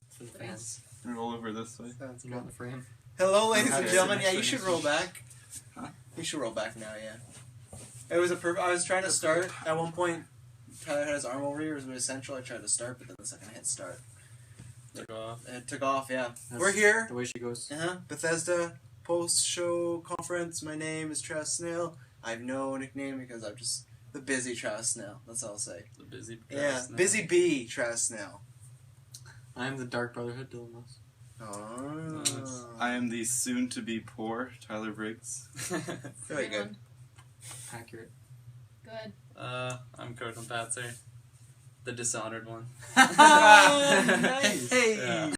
for the fans. Roll over this way. You got in the frame. Hello, ladies and Okay. gentlemen. Yeah, you should roll back. Huh? You should roll back now. Yeah. It was I was trying to start at one point. Tyler had his arm over here. It was essential. I tried to start, but then the second I hit start, Took off. it took off. Yeah. That's We're here. The way she goes. Bethesda post-show conference. My name is Travis Snail. I have no nickname because I'm just the busy Travis Snail. That's all I'll say. The busy. Busy bee Travis Snail. I am the Dark Brotherhood, Dylan Moss. Oh. Nice. I am the soon-to-be poor Tyler Briggs. Very good. Accurate. Good. I'm Code from Patzer. The Dishonored one. Nice. Hey. Yeah.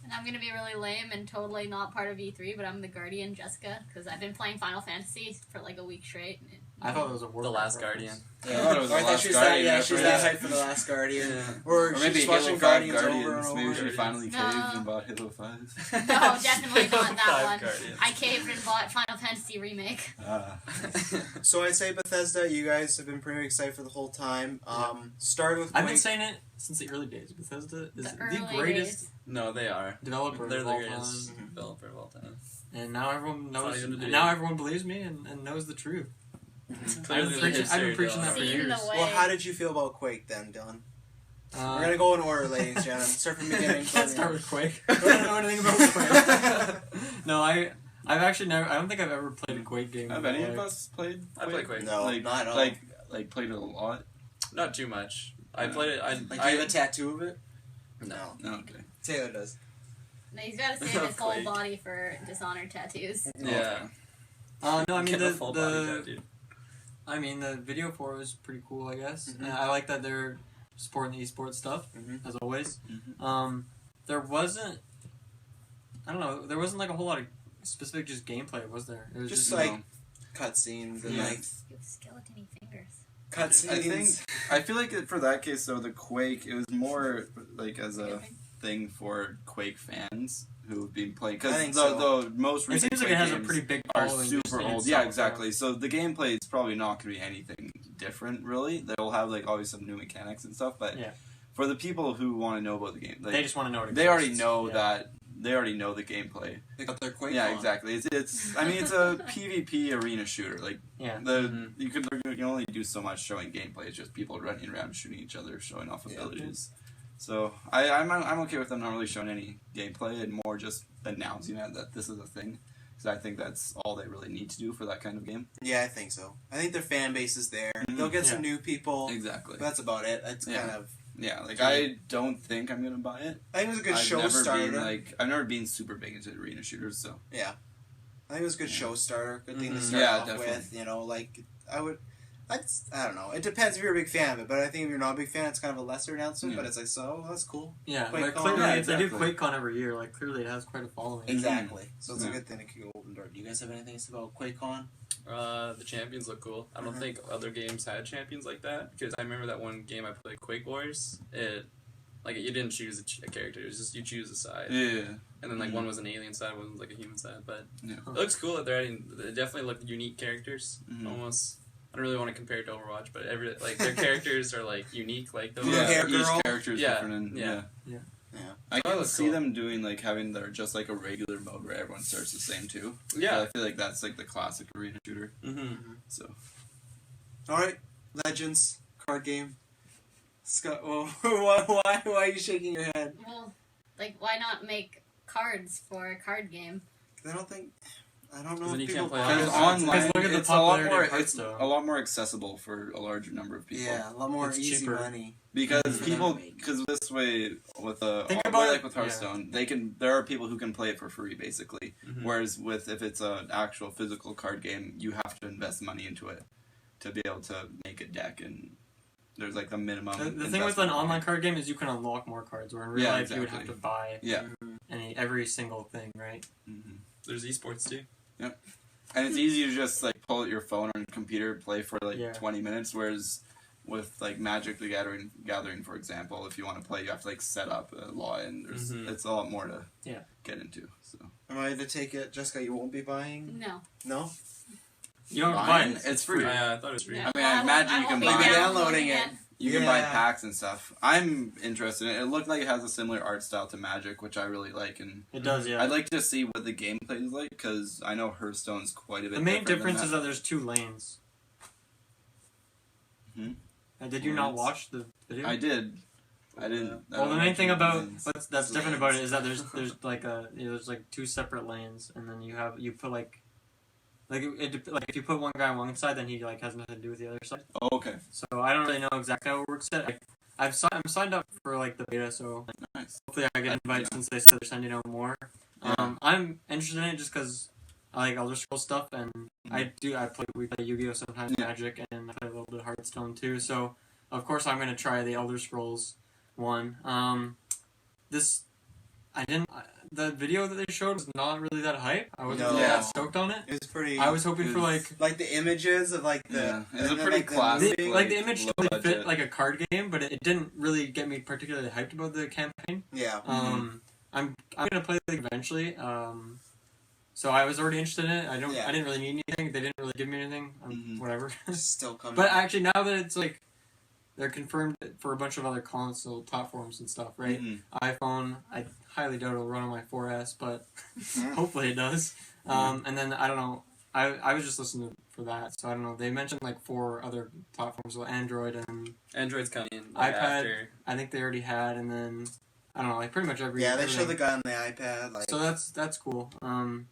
And I'm gonna be really lame and totally not part of E3, but I'm the Guardian Jessica because I've been playing Final Fantasy for like a week straight. And I thought it was a Warcraft The Last reference. Guardian. Yeah. I thought it was Or I the thought Last she's Guardian that. Yeah, she's reference. that hyped for the Last Guardian. Yeah. Or Or she's maybe just Halo watching 5 Guardians over Guardians. and Maybe over. she finally No. caved and bought Halo 5. No, definitely not that Five one. Guardians. I caved and bought Final Fantasy Remake. So I'd say Bethesda, you guys have been pretty excited for the whole time. Started with Quake. I've been saying it since the early days. Bethesda is The the early greatest days. No, they are. developer They're of the all greatest time. developer of all time. And now everyone knows. It's not even a And debate. now everyone believes me and knows the truth. Clearly I've been the preaching that for Seen years. the way. Well, how did you feel about Quake then, Dylan? Uh, We're gonna go in order, ladies and gentlemen. Start from the beginning. Can't start with Quake. I don't know anything about Quake. No, I've actually never. I don't think I've ever played a Quake game. Have in my any of life. us played? I play Quake. No, like, not at all. Like played it a lot? Not too much. I Yeah. played it. Like, do you have a tattoo of it? No. No, okay. Taylor does. No, he's got to save his whole Quake. body for Dishonored tattoos. Yeah. No, I mean Get a full body the tattoo. I mean the video for it was pretty cool. I guess Mhm. And I like that they're supporting the esports stuff Mhm. as always. Mhm. There wasn't. I don't know. There wasn't like a whole lot of specific just gameplay, was there? It was Just just like No. cutscenes and Yeah. like You have skeleton-y fingers. cutscenes. I think I feel like for that case though, the Quake, it was more like as a thing for Quake fans who have been playing, I because think the most It recent seems like Quake it has a games pretty big are following. super just in old. itself, Yeah, exactly. So the gameplay is probably not going to be anything different, really. They'll have like always some new mechanics and stuff, but Yeah. for the people who want to know about the game, like, They just want to know it they already exists. know Yeah. that. They already know the gameplay. They got their Quake Yeah, on. exactly. It's. I mean, it's a PvP arena shooter. Like Yeah. you can only do so much showing gameplay. It's just people running around shooting each other, showing off abilities. So I'm okay with them not really showing any gameplay and more just announcing that this is a thing. Because I think that's all they really need to do for that kind of game. Yeah, I think so. I think their fan base is there. Mhm. They'll get Yeah. some new people. Exactly. But that's about it. That's Yeah. kind of. Yeah, like I don't think I'm gonna buy it. I think it was a good show I've starter. never been super big into arena shooters, so Yeah. I think it was a good show starter. Good thing to Mhm. start Yeah, off definitely. with. You know, like I don't know. It depends if you're a big fan of it, but I think if you're not a big fan, it's kind of a lesser announcement. Yeah. But it's like, so that's cool. Yeah, QuakeCon. like clearly Yeah, they do exactly. QuakeCon every year. Like clearly it has quite a following. Exactly. So it's a Yeah. good thing it can go open door. Do you guys have anything to say about QuakeCon? The champions look cool. I don't Mhm. think other games had champions like that, because I remember that one game I played, Quake Wars. You didn't choose a character. It was just you choose a side. yeah. And then Mhm. one was an alien side, one was like a human side. But Yeah. it looks cool that they're adding. They definitely look unique characters. Mhm. Almost. I don't really want to compare it to Overwatch, but their characters are like unique, like those. Yeah. Yeah, Hair each girl. character is Yeah, different, and yeah. Yeah. I Oh, can that's see cool. them doing like having their just like a regular mode where everyone starts the same too. Yeah. I feel like that's like the classic arena shooter. Mm-hmm. So All right, Legends card game. Scott, well, why are you shaking your head? Well, like, why not make cards for a card game? I don't know Then if you people can't play buy because it. online, look at the it's a lot popularity more. of It's Hearthstone. a lot more accessible for a larger number of people. Yeah, a lot more It's easy cheaper. money. Because Mhm. people, because this way with Think about like it- with Hearthstone, there are people who can play it for free basically. Mhm. Whereas if it's an actual physical card game, you have to invest money into it to be able to make a deck, and there's like a minimum. The thing with investment an online card game is you can unlock more cards, where in real Yeah, life you would have exactly. to buy Yeah. every single thing, right? hmm There's esports too. And it's easy to just like pull out your phone or computer, play for like Yeah. 20 minutes. Whereas with like Magic the Gathering, for example, if you want to play, you have to like set up a law, and Mhm. it's a lot more to Yeah. get into. So Am I to take it, Jessica? You won't be buying? No. No. You don't have to buy Buying? it. It's free. I thought it was free. No. I mean, I imagine you can won't be buy it. downloading it. You can buy Yeah. packs and stuff. I'm interested in it. It looked like it has a similar art style to Magic, which I really like, and It does, yeah. I'd like to see what the gameplay is like, because I know Hearthstone's quite a bit The main different than difference is that there's 2 lanes. Hmm? And did you not Lanes? watch the video? I did. I didn't. I Well, don't the know main thing about lanes. that's different about it is that there's like there's like 2 separate lanes, and then you put like if you put one guy on one side, then he like has nothing to do with the other side. Oh, okay. So I don't really know exactly how it works yet. I'm signed up for like the beta, so Nice. hopefully I get invited Yeah. since they said they're sending out more. Yeah. I'm interested in it just because I like Elder Scrolls stuff, and we play Yu-Gi-Oh sometimes, Yeah. Magic, and I play a little bit of Hearthstone too. So of course I'm gonna try the Elder Scrolls one. The video that they showed was not really that hype. I wasn't No. really Yeah. that stoked on it. It was pretty. I was hoping for It's- like the images of like the. Yeah. It's a and then, pretty the classic, movie. like the image low totally fit budget. like a card game, but it didn't really get me particularly hyped about the campaign. Yeah. I'm gonna play it eventually. So I was already interested in it. I Yeah. didn't really need anything. They didn't really give me anything. Whatever. Still coming. But actually, now that it's like they're confirmed for a bunch of other console platforms and stuff, right? Mhm. iPhone, I highly doubt it'll run on my 4S, but Mm. hopefully it does. And then I don't know. I was just listening for that, so I don't know. They mentioned like 4 other platforms, so Android and Android's coming in iPad. after. I think they already had, and then I don't know, like pretty much every. Yeah, they everything. showed the guy on the iPad. Like, So that's cool.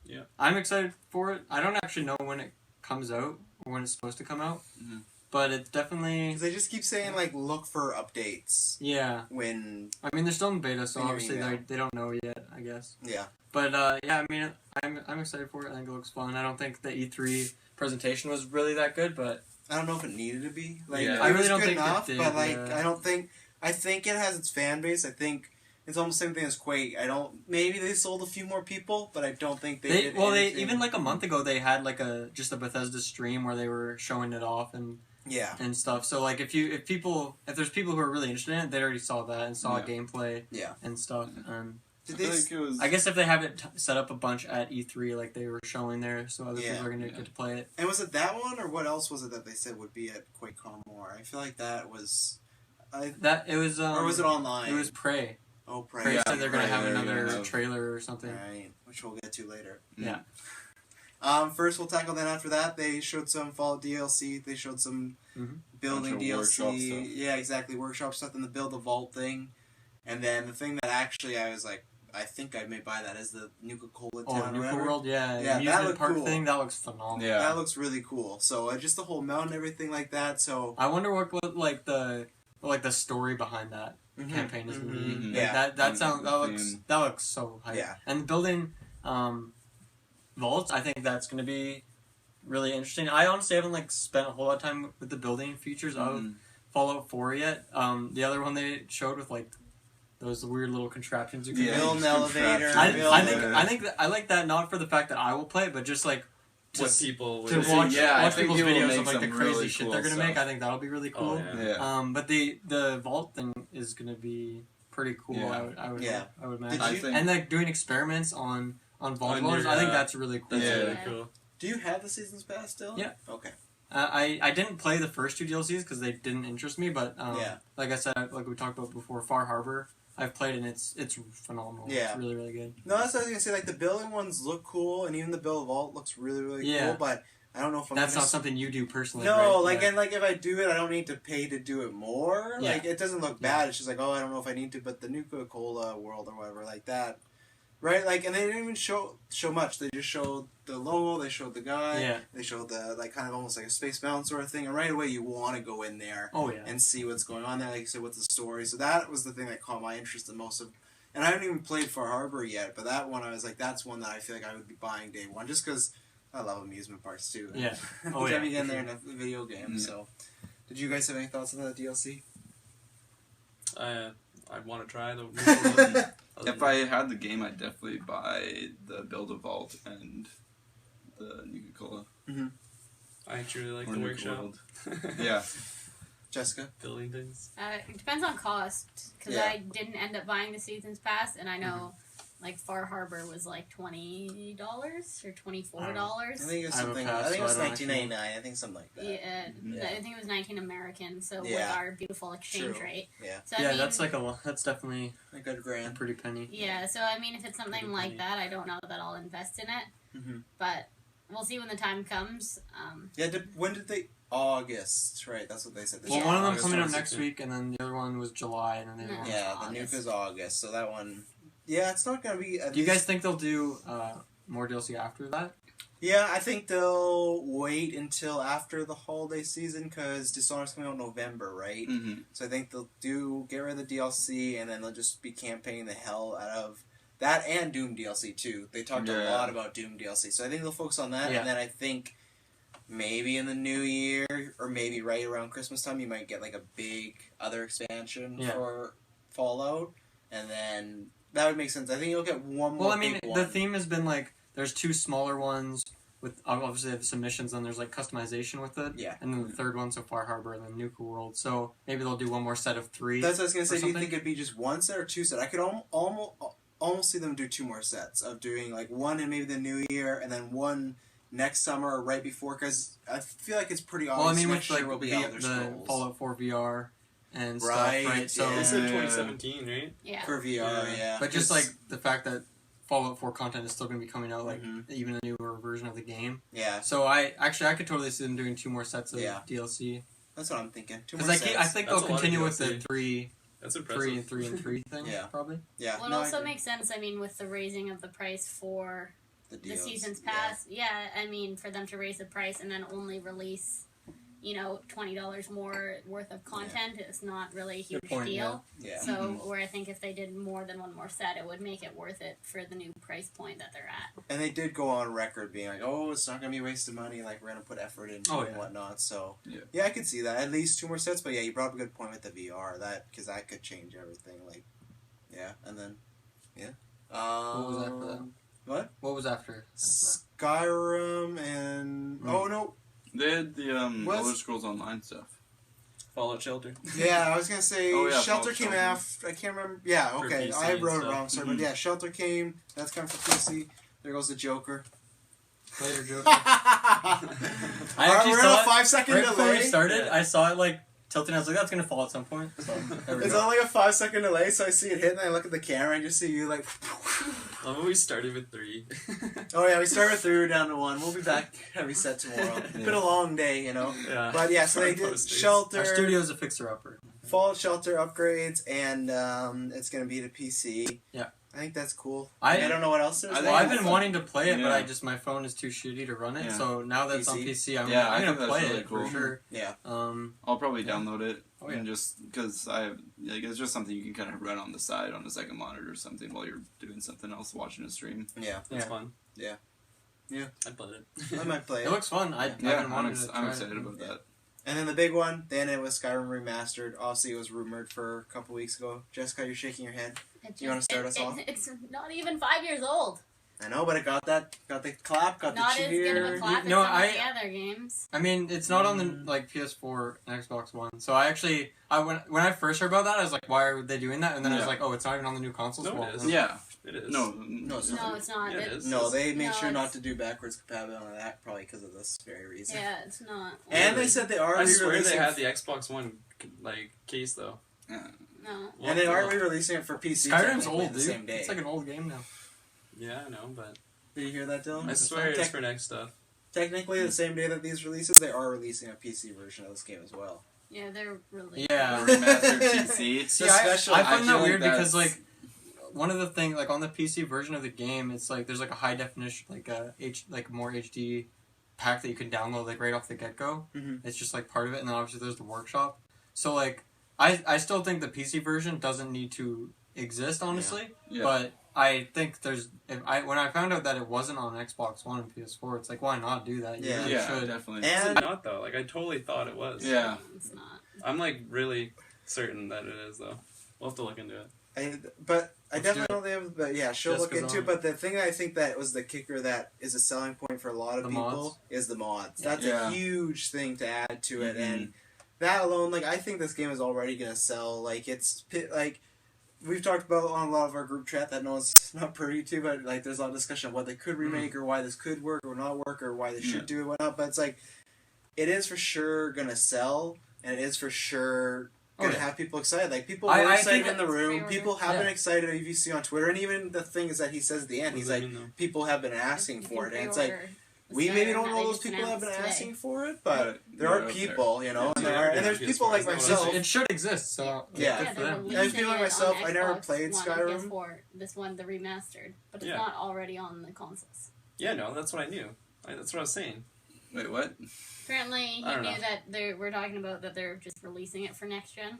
Yeah. I'm excited for it. I don't actually know when it comes out or when it's supposed to come out, Mhm. but it's definitely 'cause they just keep saying like look for updates yeah. when. I mean, they're still in beta, so In your obviously email. they don't know yet, I guess. Yeah. But yeah, I mean, I'm excited for it. I think it looks fun. I don't think the E3 presentation was really that good, but I don't know if it needed to be. Like, Yeah. it I really was don't good think it enough, did, but like, yeah. I don't think. I think it has its fan base. I think it's almost the same thing as Quake. I don't. Maybe they sold a few more people, but I don't think they did. they anything. even like a month ago they had like just a Bethesda stream where they were showing it off and Yeah. stuff. So like if there's people who are really interested in it, they already saw that and saw Yeah. gameplay Yeah. and stuff. And Did I they? think it was. I guess if they have it set up a bunch at E3 like they were showing there, so other Yeah. people are gonna Yeah. get to play it. And was it that one, or what else was it that they said would be at QuakeCon more? I feel like that was. That it was or was it online? It was Prey. Oh, Prey Prey. said they're gonna Prey, have they're another gonna have- trailer or something. Right, which we'll get to later. Yeah. First, we'll tackle that. After that, they showed some Fallout DLC. They showed some Mhm. building Bunch of workshop DLC. stuff. Yeah, exactly. Workshop stuff and the build a vault thing. And then the thing that actually I was like, I think I may buy that is the Nuka-Cola Oh, Town. or Nuka whatever. World, yeah, Yeah, the that amusement looked park cool. thing that looks phenomenal. Yeah. That looks really cool. So just the whole mountain, everything like that. So I wonder what like the story behind that campaign is gonna be. Mhm. Like, Yeah. that looks so hype. Yeah. And building vaults, I think that's gonna be really interesting. I honestly haven't like spent a whole lot of time with the building features of Mhm. Fallout 4 yet. The other one they showed with like those weird little contraptions you can Yeah. build an just elevator. contraptions. build I think that I like that not for the fact that I will play it, but just like What to people would to So, watch, yeah, I watch think people's he will videos make of like the some crazy really shit cool they're gonna make. stuff. I think that'll be really cool. Oh, yeah. Yeah. But the vault thing is gonna be pretty cool. Yeah. I would Yeah. I would Did imagine. I you- think. And like doing experiments on vault On dwellers, your, I think that's really cool. That's Yeah. really Yeah. cool. Do you have the Seasons Pass still? Yeah. Okay. I didn't play the first 2 DLCs because they didn't interest me, but Yeah. like I said, like we talked about before, Far Harbor, I've played and it's phenomenal. Yeah. It's really really good. No, that's what I was gonna say. Like the building ones look cool, and even the build vault looks really, really Yeah. cool. But I don't know if I'm. That's gonna not something you do personally. No, right? like Yeah. and like if I do it, I don't need to pay to do it more. Yeah. Like it doesn't look bad. It's just like, oh, I don't know if I need to. But the Nuka-Cola world or whatever, like that, right? Like, and they didn't even show much. They just showed the logo. They showed the guy. Yeah. They showed the like kind of almost like a Space Mountain sort of thing. And right away, you want to go in there Oh yeah. and see what's going on there. Like you said, what's the story? So that was the thing that caught my interest the most. And I haven't even played Far Harbor yet, but that one I was like, that's one that I feel like I would be buying day one, just because I love amusement parks too. Yeah. Oh, Anytime yeah, you get in for there in a video game. Yeah. So, did you guys have any thoughts on the DLC? I want to try the. If I had the game, I'd definitely buy the Build a Vault and the Nuka-Cola. I actually really like or the Nuka workshop. World. Yeah. Jessica? Building things. It depends on cost because Yeah. I didn't end up buying the seasons pass, and I know Like Far Harbor was like $20 or $24. I think it was I have a something. pass, I think it was so I don't actually- $19.99. I think something like that. Yeah, Yeah. I think it was 19 American. So with Yeah. our beautiful exchange True. rate. Yeah. So I Yeah, mean, that's like that's definitely A good a grand. pretty penny. yeah. So I mean, if it's something Pretty like penny. that, I don't know that I'll invest in it. Mm-hmm. But we'll see when the time comes. Yeah. When did they? August, right? That's what they said. Well, Yeah. one of them August coming up 26th. next week, and then the other one was July, and then the other No. one. Yeah, the August. nuke is August, so that one. Yeah, it's not gonna be. Do you guys think they'll do more DLC after that? Yeah, I think they'll wait until after the holiday season because Dishonored's coming out in November, right? Mm-hmm. So I think they'll get rid of the DLC, and then they'll just be campaigning the hell out of that and Doom DLC too. They talked a Yeah. lot about Doom DLC, so I think they'll focus on that, Yeah. and then I think maybe in the new year or maybe right around Christmas time, you might get like a big other expansion Yeah. for Fallout, and then that would make sense. I think you'll get one more. Well, I mean, big the one. theme has been like there's two smaller ones with obviously they have submissions, and there's like customization with it. Yeah. And then the third one, so Far Harbor and then Nuka World. So maybe they'll do one more set of 3. That's what I was gonna say. or Do you something? think it'd be just one set or 2 set? I could almost see them do 2 more sets of doing like one in maybe the new year and then one next summer or right before. Because I feel like it's pretty obvious. Well, I mean, next with year like will be the Elder Scrolls Fallout 4 VR and Right, stuff, right? So, yeah. They said Yeah. 2017, right? Yeah. for VR. Yeah. Yeah, but just 'Cause- like the fact that Fallout 4 content is still going to be coming out, like Mhm. even a newer version of the game. yeah, So I could totally see them doing 2 more sets of Yeah. DLC. that's what I'm thinking. 2 Because more I sets. think That's they'll a lot of continue with the DLC. 3 That's impressive. and 3 and 3 thing. Yeah. Probably. Yeah, Well, it no, I also agree. makes sense. I mean, with the raising of the price for the deals, season's yeah. pass, yeah. I mean, for them to raise the price and then only release, $20 more worth of content is not really a huge point, deal. Yeah. So, Mhm. where I think if they did more than one more set, it would make it worth it for the new price point that they're at. And they did go on record being like, "Oh, it's not gonna be a waste of money. Like we're gonna put effort into Oh, it and yeah. whatnot." So Yeah. I could see that. At least 2 more sets. But yeah, you brought up a good point with the VR. Because that could change everything. Like, yeah, and then yeah. What was after that? What? What was after? Skyrim and oh no, They had the Was- Elder Scrolls Online stuff. Fallout Shelter. yeah, I was gonna say Oh, yeah, Shelter Fallout came Shelter. after. I can't remember. Yeah, For okay, PC I and wrote it stuff. wrong. Sorry, Mhm. but yeah, Shelter came. That's coming for PC. There goes the Joker. Later, Joker. I actually we're saw on it a 5-second Right before delay. we started, Yeah. I saw it like tilting. I was like, "That's gonna fall at some point." So there we It's go. only a 5-second delay, so I see it hit, and I look at the camera and just see you like. Love when we started with 3. Oh yeah, we started with 3, we're down to 1. We'll be back heavy set tomorrow. It's been a long day, Yeah. But yeah, so they Hard did posters. Shelter, Our studio's a fixer-upper. Fallout Shelter upgrades, and it's gonna be to PC. Yeah. I think that's cool. I don't know what else there's. I there. Well, I've been wanting to play it, but Yeah. my phone is too shitty to run it. Yeah. So now that it's on PC? PC, I'm Yeah, I gonna think that's play really it cool. for sure. Yeah. I'll probably Yeah. download it Oh, yeah. and just because it's just something you can kind of run on the side on a second monitor or something while you're doing something else, watching a stream. Yeah. That's Yeah. fun. Yeah. Yeah. I played it. I might play It it. looks fun. I've been wanting to try I'm it. excited about Yeah. that. And then the big one, then it was Skyrim Remastered. Obviously, it was rumored for a couple weeks ago. Jessica, you're shaking your head. You wanna start us off? It's not even 5 years old. I know, but it got the clap, got Not the as cheer. good of a clap as No, some I- of the other games. I mean, it's not on the like PS4 and Xbox One. So when I first heard about that, I was like, "Why are they doing that?" And then I was Yeah. like, "Oh, it's not even on the new consoles." No, it Well, is. Yeah. It is. No, it's No, it's not. Yeah, it It- is. No, they made No, sure it's- not to do backwards compatibility on that, probably because of this very reason. Yeah, it's not. And they said they are I swear re-releasing. they had the Xbox One case though. No. And they are re-releasing it for PC. Skyrim's technically old, the dude. same day. It's like an old game now. Yeah, I know, but Did you hear that, Dylan? I swear it's for next stuff. Technically, the same day that these releases, they are releasing a PC version of this game as well. Yeah, they're really. Yeah. Remastered PC. See, The I special- find I that feel like weird because that's- like one of the things like on the PC version of the game, it's like there's like a high definition like more HD pack that you can download like right off the get go. Mhm. It's just like part of it, and then obviously there's the workshop. So like I still think the PC version doesn't need to exist honestly, Yeah. but I think when I found out that it wasn't on Xbox One and PS4, it's like why not do that? You Yeah. really Yeah, should. definitely. Is And it not though? Like I totally thought it was. Yeah. It's not. I'm like really certain that it is though. We'll have to look into it. I Let's definitely do don't think, but yeah, she'll look Jessica's into it. on. But the thing I think that was the kicker that is a selling point for a lot of The people mods? is the mods. Yeah. That's Yeah. a huge thing to add to it, Mhm. and that alone, like I think this game is already gonna sell. Like it's like we've talked about on a lot of our group chat that no one's not privy to, but like there's a lot of discussion of what they could remake or why this could work or not work or why they should do it, whatnot. But it's like it is for sure gonna sell, and it is for sure gonna have people excited. Like people were excited in the room. People have been excited. If you see on Twitter, and even the thing is that he says at the end, he's like, people have been asking for it, and it's like. We maybe don't know those people have been asking for it, but there are people, you know, and there's people like myself. It should exist, so there's people like myself. I never played Skyrim. This one, the remastered, but it's not already on the consoles. Yeah, no, that's what I knew. That's what I was saying. Wait, what? Apparently, he knew that we're talking about that they're just releasing it for next gen.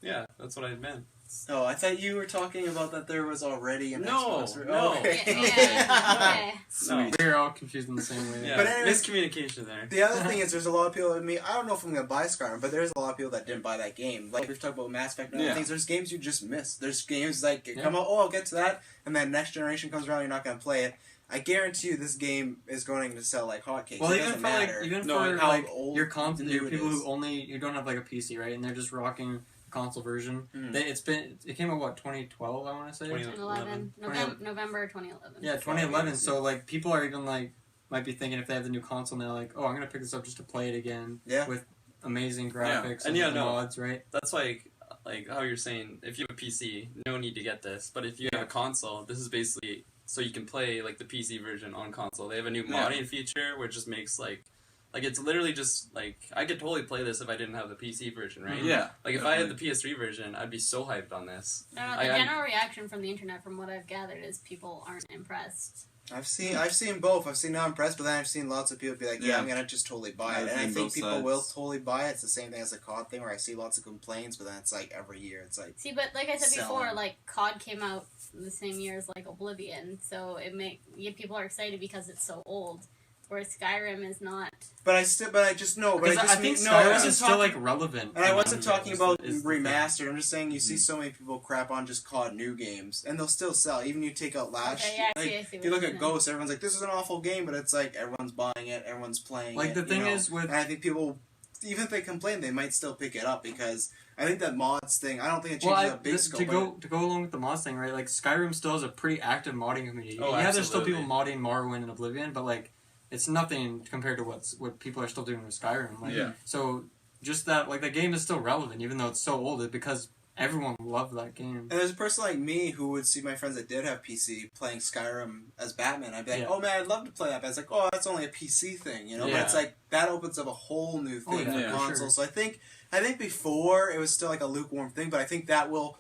Yeah, that's what I meant. Oh, I thought you were talking about that there was already an Xbox. No. Okay. No. We're all confused in the same way. Yeah, but anyways, miscommunication there. The other thing is there's a lot of people, I mean, I don't know if I'm going to buy Skyrim, but there's a lot of people that didn't buy that game. Like, we've talked about Mass Effect and other things, there's games you just miss. There's games like, come out, I'll get to that, and then next generation comes around, you're not going to play it. I guarantee you this game is going to sell like hotcakes. Well, it doesn't matter. Even for your people who don't have like a PC, right, and they're just rocking console version. It came out what 2012, I want to say. 2011. November 2011. Yeah, 2011. So like people are even like might be thinking if they have the new console now, like, oh, I'm gonna pick this up just to play it again. Yeah. With amazing graphics and mods, right? That's like how you're saying. If you have a PC, no need to get this. But if you have a console, this is basically so you can play like the PC version on console. They have a new modding feature which just makes like it's literally just like I could totally play this if I didn't have the PC version, right? Yeah. Like if I had the PS3 version, I'd be so hyped on this. No, the general reaction from the internet, from what I've gathered, is people aren't impressed. I've seen both. I've seen not impressed, but then I've seen lots of people be like, I'm gonna just totally buy it. And I think people will totally buy it. It's the same thing as the COD thing where I see lots of complaints, but then it's like every year it's like see, but like I said before, like COD came out the same year as like Oblivion, so people are excited because it's so old. Whereas Skyrim is not. But I think Skyrim is still like relevant. And I wasn't talking about remastered. I'm just saying you see so many people crap on just COD new games, and they'll still sell. Even you take out last. I see if you look at Ghost, everyone's like, "This is an awful game," but it's like everyone's buying it, everyone's playing it. Like the thing is with, and I think people, even if they complain, they might still pick it up because I think that mods thing. I don't think it changes a big scope. To go along with the mods thing, right? Like Skyrim still has a pretty active modding community. Oh, there's still people modding Morrowind and Oblivion, but like. It's nothing compared to what people are still doing with Skyrim. Like, so just that, like, the game is still relevant, even though it's so old, because everyone loved that game. And there's a person like me who would see my friends that did have PC playing Skyrim as Batman. I'd be like, oh man, I'd love to play that. But it's like, oh, that's only a PC thing, you know? But it's like, that opens up a whole new thing for console. Sure. So I think before it was still like a lukewarm thing, but I think that will...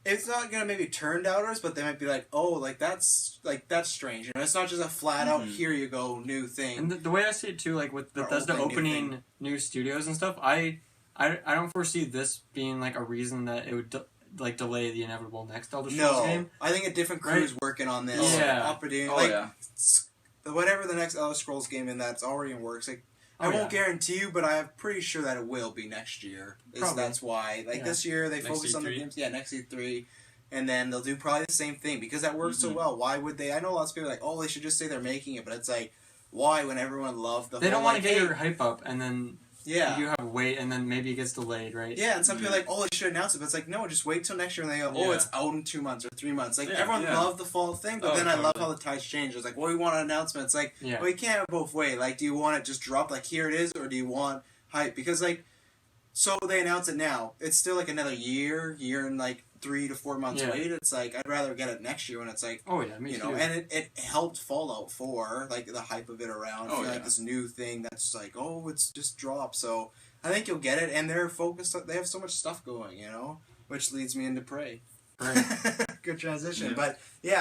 It's not gonna maybe turn doubters, but they might be like, "Oh, that's strange." You know, it's not just a flat out "here you go" new thing. And the way I see it too, like with Bethesda opening new studios and stuff, I don't foresee this being like a reason that it would delay the inevitable next Elder Scrolls game. I think a different crew's working on this. Whatever the next Elder Scrolls game in that's already in works. Like I won't guarantee you, but I'm pretty sure that it will be next year. That's why. This year they focus on the games. Yeah, next E3. And then they'll do probably the same thing because that works so well. Why would they? I know lots of people are like, oh, they should just say they're making it. But it's like, why when everyone loved the They don't want to get your hype up and then you have to wait and then maybe it gets delayed, right? Yeah, and some people are like, oh, they should announce it. But it's like, no, just wait till next year and they go, oh, it's out in 2 months or 3 months. Like, everyone loved the fall thing, but then I love how the tides change. It's like, well, we want an announcement. It's like, well, you can't have both ways. Like, do you want it just drop, like, here it is, or do you want hype? Because, like, so they announce it now. It's still, like, another year and, like, 3 to 4 months wait. It's like, I'd rather get it next year when it's like, me too. And it helped Fallout 4, like, the hype of it around. Like, this new thing that's like, oh, it's just dropped. So I think you'll get it, and they're focused. They have so much stuff going, you know, which leads me into Prey. Right. Good transition, but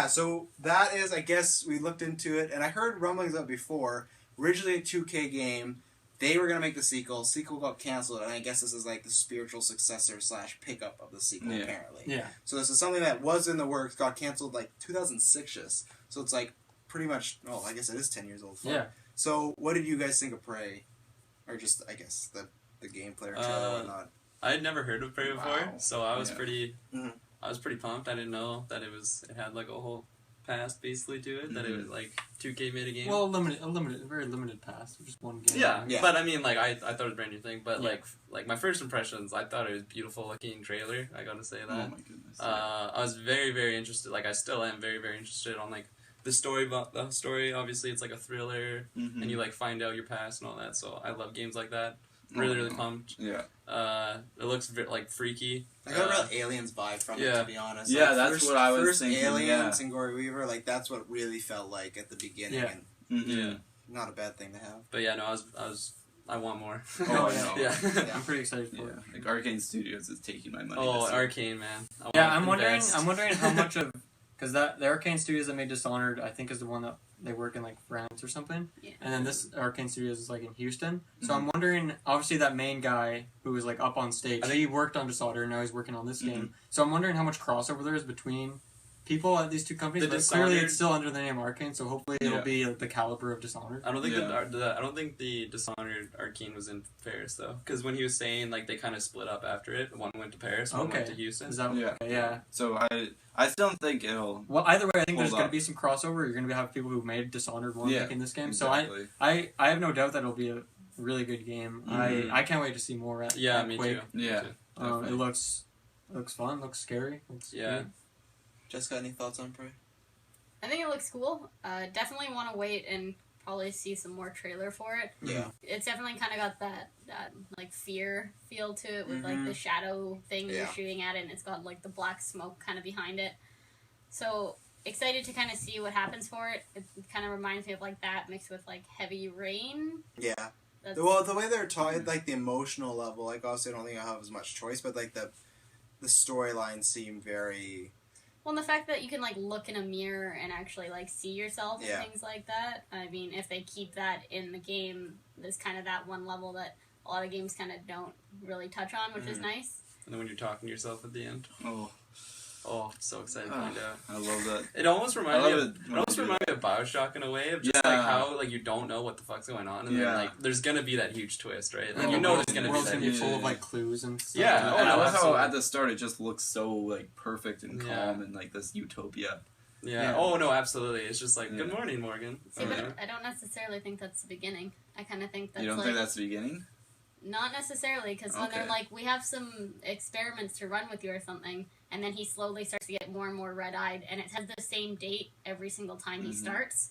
so that is. I guess we looked into it, and I heard rumblings of it before. Originally a 2K game, they were gonna make the sequel. Sequel got canceled, and I guess this is like the spiritual successor / pickup of the sequel. Apparently, So this is something that was in the works, got canceled like 2006. So it's like pretty much. Oh, I guess it is 10 years old. So what did you guys think of Prey, or just I guess the gameplay or trailer or whatnot? I had never heard of Prey before, so I was pretty. I was pretty pumped. I didn't know that it had like a whole pass basically to it that it was like 2K made a game. Well, very limited pass, just one game. Yeah, Yeah. but I mean, like I thought it was a brand new thing. But Yeah. like my first impressions, I thought it was beautiful looking trailer. I gotta say Oh that. my goodness. I was very very interested. Like I still am very very interested on like the story. The story, obviously, it's like a thriller, and you like find out your past and all that. So I love games like that. Really really pumped. Yeah. It looks like freaky. I got a real Aliens vibe from it, yeah. to be honest. Yeah, Like, that's what I was first thinking, Aliens yeah. and Gory Weaver, like that's what it really felt like at the beginning, Yeah. and Yeah, not a bad thing to have. but yeah, no, I want more. Oh, yeah. no. yeah. Yeah. I'm pretty excited for Yeah. it. Like Arcane Studios is taking my money. Oh, this year. Arcane, man. I Yeah, wanna I'm wondering. invest. I'm wondering how much of because the Arcane Studios that made Dishonored, I think, is the one that they work in like France or something. Yeah. And then this Arcane Studios is like in Houston. So Mm-hmm. I'm wondering. Obviously, that main guy who was like up on stage, I think- he worked on Dishonored, and now he's working on this Mm-hmm. game. So I'm wondering how much crossover there is between people at these two companies. The But clearly, Dishonored- it's still under the name Arcane. So hopefully, it'll Yeah. be the caliber of Dishonored. I don't think Yeah. I don't think the Dishonored Arcane was in Paris though, because when he was saying like they kind of split up after it, one went to Paris, one went to Houston. Is that Yeah. okay, yeah? So I still don't think it'll. Well, either way, I think there's Hold going up. to be some crossover. You're going to have people who made Dishonored 1 Yeah, making this game. Exactly. So I have no doubt that it'll be a really good game. Mhm. I can't wait to see more at Yeah, at me Quake. too. Yeah. Me too. It Definitely. looks fun. Looks scary. Looks Yeah. good. Jessica, any thoughts on Prey? I think it looks cool. Definitely want to wait and probably see some more trailer for it. Yeah. It's definitely kind of got that like fear feel to it with like Mhm. the shadow thing you're Yeah. shooting at it, and it's got like the black smoke kind of behind it. So excited to kind of see what happens for it. It kind of reminds me of like that mixed with like heavy rain. Yeah. That's, Well, the way they're talking, like the emotional level, like obviously I don't think I have as much choice, but like the storylines seem very. well, and the fact that you can like look in a mirror and actually like see yourself Yeah. and things like that. I mean, if they keep that in the game, there's kind of that one level that a lot of games kind of don't really touch on, which is nice. And then when you're talking to yourself at the end, Oh, so excited to find out. I love that. It almost I reminds me love of it when they do of Bioshock in a way of just Yeah. like how like you don't know what the fuck's going on, and then Yeah. like there's gonna be that huge twist, right? Like And you the know world- there's gonna be world's that gonna be huge. full of Yeah. like clues and stuff. Yeah, And I no, love how absolutely. at the start it just looks so like perfect and Yeah. calm and like this utopia. Yeah. Yeah. Oh no, absolutely. It's just like Yeah. good morning, Morgan. See, Oh, but yeah. I don't necessarily think that's the beginning. I kind of think that's You don't like think that's the beginning? not necessarily because when they're Okay. like, we have some experiments to run with you or something, and then he slowly starts to get more and more red-eyed, and it has the same date every single time he starts.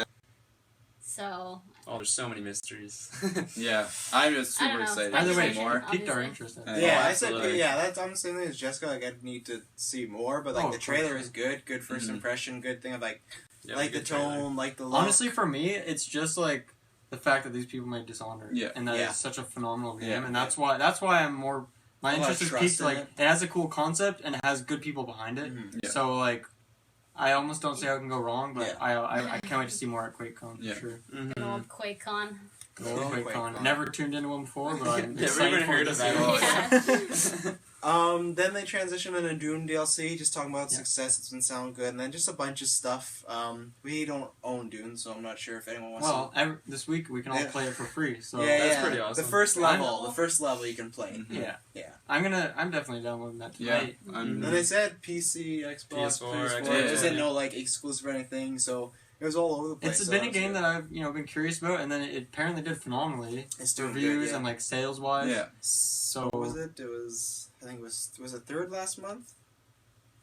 So Oh, there's so many mysteries. Yeah, I'm just I super don't know. excited Either to way, see more. it piqued our Obviously. interest. Yeah. Yeah, Oh, I said absolutely. yeah. That's I'm the same thing as Jessica. Like I need to see more, but like Oh, the for trailer sure. is good. Good 1st Mhm. impression. Good thing of like Yeah, like the good trailer. tone, like the look. Honestly, for me, it's just like the fact that these people made Dishonored, Yeah. and that Yeah. it's such a phenomenal game, Yeah. and that's why I'm more. My A lot of interest is trust piqued. in Like it. it has a cool concept and it has good people behind it. Mhm. Yeah. So like, I almost don't see how it can go wrong, but Yeah. I can't wait to see more at QuakeCon Yeah. for sure. Mhm. good old QuakeCon. Good old QuakeCon. QuakeCon. Never tuned into one before, but I'm Never excited even for heard it of this that. year. Then they transitioned into Dune DLC, just talking about Yeah. success. It's been sounding good, and then just a bunch of stuff. We don't own Dune, so I'm not sure if anyone wants Well, this week we can all Yeah. play it for free. So to. Yeah, That's yeah. pretty awesome. The first I level, know. the first level you can play. Mhm. yeah, Yeah. I'm definitely downloading that Yeah, tonight. I'm- And they said PC, Xbox, PS4, PS4. Xbox, It just didn't yeah. know like exclusive or anything, so it was all over the place. It's so been a was game good. that I've been curious about, and then it apparently did phenomenally. It's doing Reviews good, yeah. and like sales wise. Yeah. So What was it? It was I think was it third last month,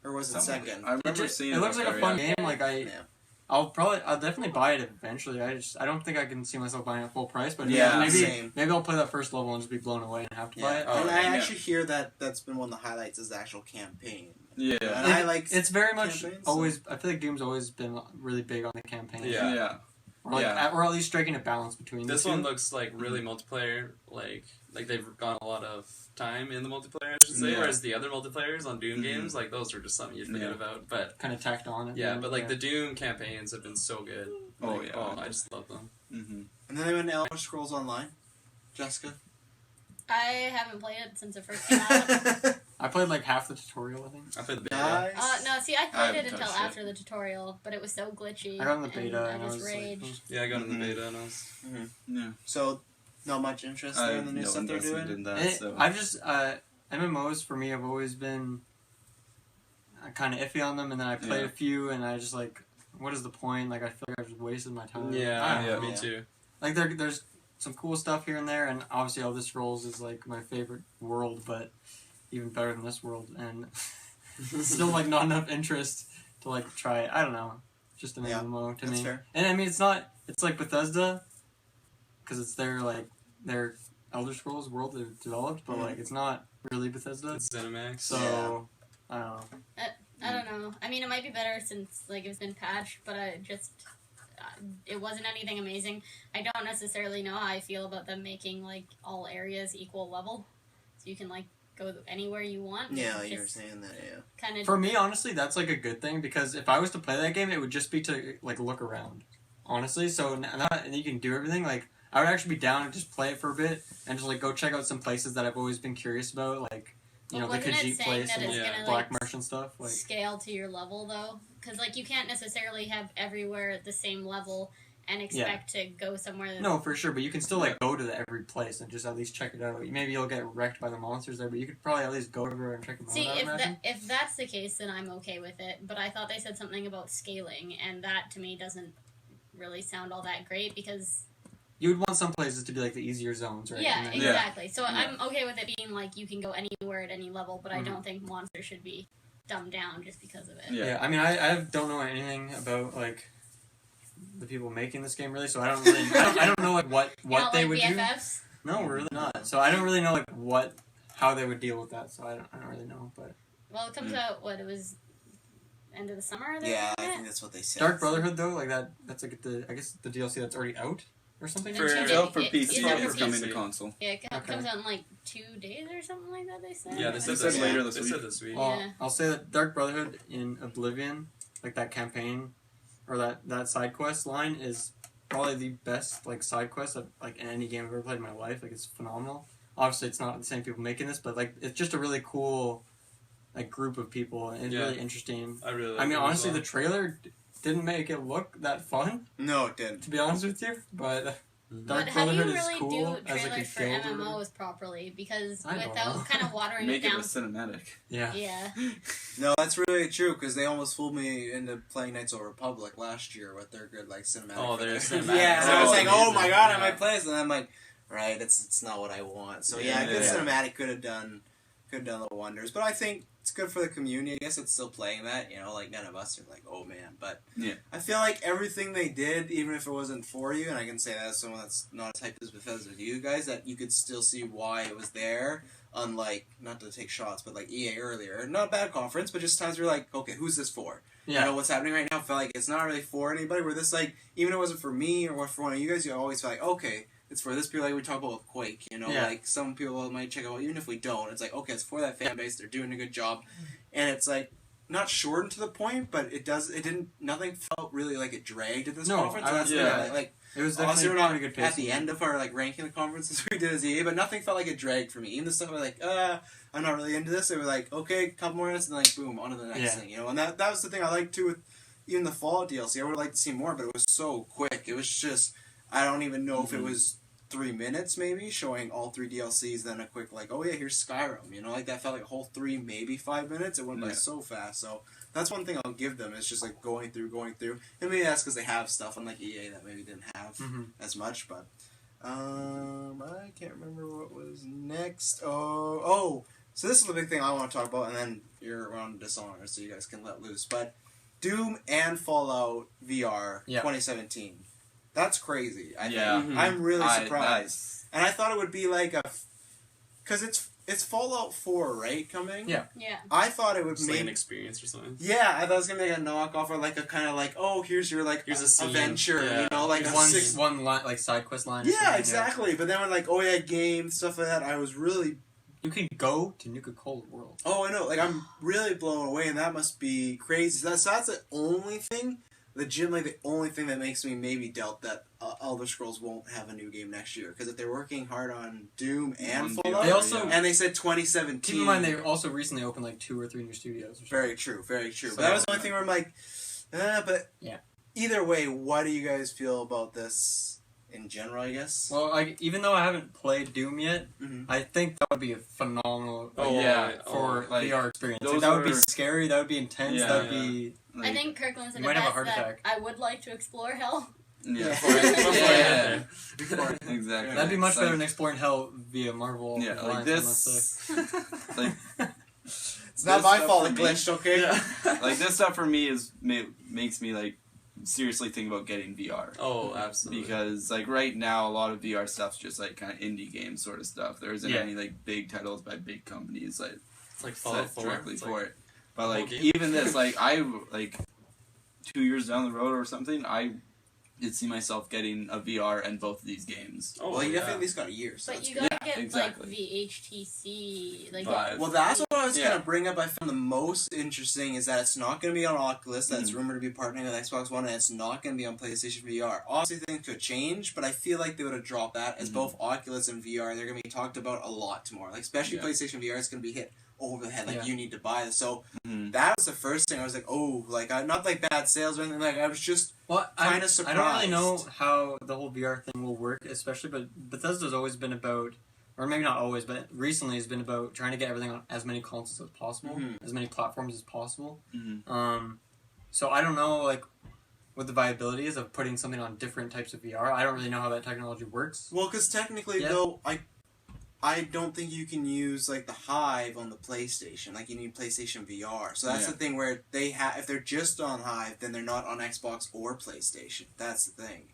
or was it Something. second? I remember it seeing looks up like a there, fun yeah. game. Like Yeah. I'll definitely buy it eventually. I don't think I can see myself buying it at full price, but Yeah, same. maybe I'll play that first level and just be blown away and have to buy Yeah. it. Oh, and I yeah. actually hear that that's been one of the highlights is the actual campaign. Yeah. And I like It's very much campaigns, so- always. I feel like Doom's always been really big on the campaign. Yeah. Yeah. Or at least striking a balance between This the two. one looks like really multiplayer, like they've gone a lot of time in the multiplayer, I should say. Yeah. Whereas the other multiplayers on Doom Mhm. games, like those are just something you forget Yeah. about. But Kind of tacked on. yeah, but like the Doom campaigns have been so good. Oh, Like, yeah. oh, I just love them. Mm-hmm. And then they went to Elder Scrolls Online. Jessica. I haven't played it since it first came out. I played like half the tutorial. I think I played the beta. Nice. No, see, I played haven't it until touched it. after the tutorial, but it was so glitchy. I got in the beta and and I I just was raged. like, Yeah, I got in Mhm. the beta and I was. Yeah. So, not much interest I there in have the new no stuff they're investment doing. in that. Eh, So. I've just MMOs for me have always been kind of iffy on them, and then I played Yeah. a few, and I just like what is the point? Like, I feel like I just wasted my time. Yeah, me too. Like, there's some cool stuff here and there, and obviously Elder Scrolls is, like, my favorite world, but even better than this world, and still, like, not enough interest to, like, try it. I don't know. Just an MMO to me. Fair. And, I mean, it's like Bethesda, because it's their Elder Scrolls world they've developed, but, like, it's not really Bethesda. It's ZeniMax. So, I don't know. I don't know. I mean, it might be better since, like, it's been patched, but it wasn't anything amazing. I don't necessarily know how I feel about them making, like, all areas equal level. So you can, like, go anywhere you want. Yeah, you were saying that, yeah. Kind of. For me, honestly, that's, like, a good thing, because if I was to play that game, it would just be to, like, look around. Honestly, so and you can do everything, like, I would actually be down to just play it for a bit, and just, like, go check out some places that I've always been curious about, like, you know, the Khajiit place and Black Marsh and stuff. Like, scale to your level, though? Because, like, you can't necessarily have everywhere at the same level and expect to go somewhere. No, for sure, but you can still, like, go to every place and just at least check it out. Maybe you'll get wrecked by the monsters there, but you could probably at least go everywhere and check them out. See, if that's the case, then I'm okay with it. But I thought they said something about scaling, and that, to me, doesn't really sound all that great, because... You would want some places to be, like, the easier zones, right? Yeah, exactly. So I'm okay with it being, like, you can go anywhere at any level, but I don't think monsters should be dumbed down just because of it. Yeah, I mean, I don't know anything about, like, the people making this game, really, so I don't really... I don't know, like, what they would BFFs? do. No, we're really not. So I don't really know, like, how they would deal with that, so I don't really know, but... Well, it comes out, it was... end of the summer? Yeah, I think that's what they said. Dark Brotherhood, though, like, that's, like, I guess the DLC that's already out? Or something? For PC, it's coming to console. Yeah, it comes out in like 2 days or something like that, they said. Yeah, they said later this week. Well, I'll say that Dark Brotherhood in Oblivion, like that campaign, or that side quest line is probably the best, like, side quest of, like, in any game I've ever played in my life. Like, it's phenomenal. Obviously, it's not the same people making this, but, like, it's just a really cool, like, group of people, and it's really interesting. I mean, honestly, the trailer didn't make it look that fun. No, it didn't. To be honest with you, but Dark Brotherhood is cool as, like, a for MMOs properly, because without kind of watering Make it down. Make it a cinematic. Yeah. No, that's really true, because they almost fooled me into playing Knights of the Republic last year with their good, like, cinematic. Oh, their cinematic. Yeah, so I was like, oh my god, I might play this, and I'm like, right, it's not what I want. So yeah, good cinematic could have done the wonders, but I think it's good for the community. I guess it's still playing that, you know, like, none of us are like, oh man, but I feel like everything they did, even if it wasn't for you, and I can say that as someone that's not as hyped as Bethesda to you guys, that you could still see why it was there, unlike, not to take shots, but like EA earlier, not a bad conference, but just times where you're like, okay, who's this for? You know, what's happening right now, I feel like it's not really for anybody, where this, like, even if it wasn't for me or for one of you guys, you always feel like, okay, it's for this people, like we talk about with Quake, you know, like, some people might check out, even if we don't, it's like, okay, it's for that fan base, they're doing a good job, and it's like, not shortened to the point, but nothing felt really like it dragged at this conference. Like, it was definitely not pretty good at the end of our, like, ranking the conferences we did as EA, but nothing felt like it dragged for me. Even the stuff where, like, I'm not really into this, it was like, okay, a couple more minutes, and like, boom, on to the next thing, you know, and that was the thing I liked too with even the Fallout DLC. I would like to see more, but it was so quick. It was just, I don't even know if it was 3 minutes maybe, showing all 3 DLCs, then a quick, like, oh yeah, here's Skyrim, you know, like, that felt like a whole 3, maybe 5 minutes. It went by so fast, so that's one thing I'll give them, it's just, like, going through, and maybe that's because they have stuff unlike EA that maybe didn't have as much, but I can't remember what was next. So this is the big thing I want to talk about, and then you're on Dishonored, so you guys can let loose, but Doom and Fallout VR 2017. That's crazy. I think. I'm really surprised. And I thought it would be like because it's Fallout 4, right, coming? Yeah. I thought it would make an experience or something. Yeah, I thought it was gonna be like a knockoff or like a kind of like, oh, here's your like here's a adventure, you know, like one line, like side quest line. Yeah, exactly. But then when like, oh yeah, game stuff like that, I was really. You can go to Nuka Cola World. Oh, I know. Like, I'm really blown away, and that must be crazy. So that's the only thing. Legitimately, the only thing that makes me maybe doubt that Elder Scrolls won't have a new game next year. Because if they're working hard on Doom and Fallout, and they said 2017. Keep in mind, they also recently opened like 2 or 3 new studios. Very true. So but that was the only thing where I'm like, but either way, what do you guys feel about this in general, I guess? Well, even though I haven't played Doom yet, I think that would be a phenomenal VR experience. Like, that would be scary, that would be intense, that would be I think Kirkland said You it might have a best heart that attack. I would like to explore hell. Yeah. Yeah. Exactly. That'd be much It's better than exploring hell via Marvel. Yeah, like Alliance, I must say. this. Like It's not this my stuff fault for it me- glitched, okay? Yeah. Like this stuff for me makes me like seriously think about getting VR. Oh, absolutely. Because like right now a lot of VR stuff's just like kind of indie game sort of stuff. There isn't Yeah. any like big titles by big companies like It's like Fallout set 4. directly It's for like, it. But like whole game. even this, like I like 2 years down the road or something, I did see myself getting a VR and both of these games. oh, Well, you yeah. definitely at least got a year. So But that's you good. gotta get exactly. like VHTC, like Vive. Well, that's what I was Yeah. going to bring up. I found the most interesting is that it's not going to be on Oculus. That's Mhm. rumored to be partnering with Xbox One, and it's not going to be on PlayStation VR. Obviously, things could change, but I feel like they would have dropped that as Mhm. both Oculus and VR. They're going to be talked about a lot more. Like especially Yeah. PlayStation VR, it's going to be hit over the head. Like Yeah. you need to buy this. So Mhm. that was the first thing I was like, oh, like not like bad sales or anything. Like I was just Well, Kinda I don't really know surprised. how the whole VR thing will work, especially, but Bethesda's always been about, or maybe not always, but recently has been about trying to get everything on as many consoles as possible, Mhm. as many platforms as possible. Mhm. So I don't know, like, what the viability is of putting something on different types of VR. I don't really know how that technology works. well, because technically Yeah. though, I don't think you can use like the Hive on the PlayStation. Like you need PlayStation VR. So that's Yeah. the thing where they have. If they're just on Hive, then they're not on Xbox or PlayStation. That's the thing.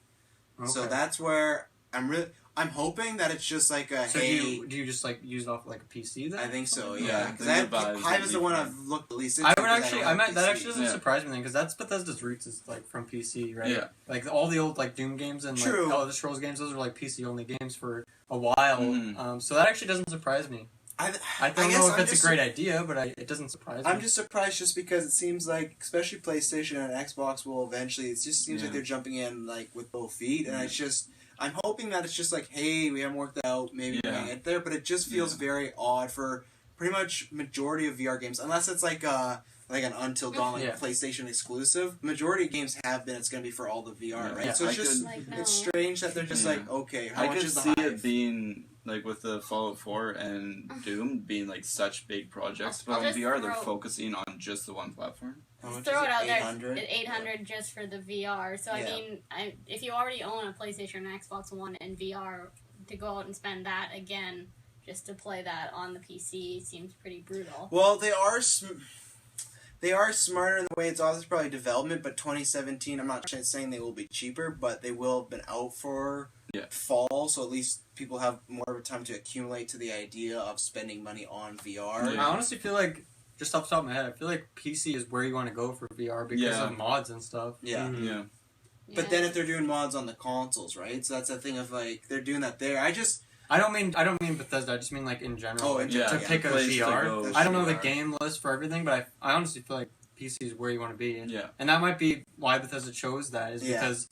So Okay. that's where I'm hoping that it's just like a So hey. do you just like use it off like a PC then? I think so. Yeah, Yeah. I Because think the Vive Hive would is be the one fun. I've looked at least. I would into, 'cause actually, don't have that PC. actually doesn't Yeah. surprise me then, because that's Bethesda's roots is like from PC, right? Yeah. Like all the old like Doom games and True. like Elder Scrolls games, those were like PC only games for a while. Mhm. So that actually doesn't surprise me. I don't guess know if I'm it's just a great idea, but it doesn't surprise me. I'm just surprised just because it seems like, especially PlayStation and Xbox will eventually, it just seems like Yeah. they're jumping in like with both feet, and it's just, I'm hoping that it's just like, hey, we haven't worked out, maybe we're Yeah. gonna get there, but it just feels Yeah. very odd for pretty much majority of VR games, unless it's like an Until Dawn, like Yeah. PlayStation exclusive. Majority of games have been, it's gonna be for all the VR, Yeah. right? Yeah. So it's I just, could- like no. it's strange that they're just Yeah. like, okay, how I much could is the see Hive? it being like with the Fallout 4 and Doom being like such big projects, I'll but on just VR they're throw- focusing on just the one platform. How much Throw is it out there. 800? It's 800 just for the VR. So Yeah. I mean, if you already own a PlayStation and Xbox One and VR, to go out and spend that again just to play that on the PC seems pretty brutal. Well, they are smarter in the way it's obviously probably development, but 2017, I'm not saying they will be cheaper, but they will have been out for Yeah. fall, so at least people have more of a time to accumulate to the idea of spending money on VR. Yeah. I honestly feel like, just off the top of my head, I feel like PC is where you want to go for VR because Yeah. of mods and stuff. Yeah. Mhm. Yeah. But then if they're doing mods on the consoles, right? So that's the thing of like, they're doing that there. I don't mean Bethesda. I just mean like in general. Oh, in to general, pick a Place to VR. go I don't know the VR. game list for everything, but I honestly feel like PC is where you want to be. Yeah. And that might be why Bethesda chose that, is Yeah. because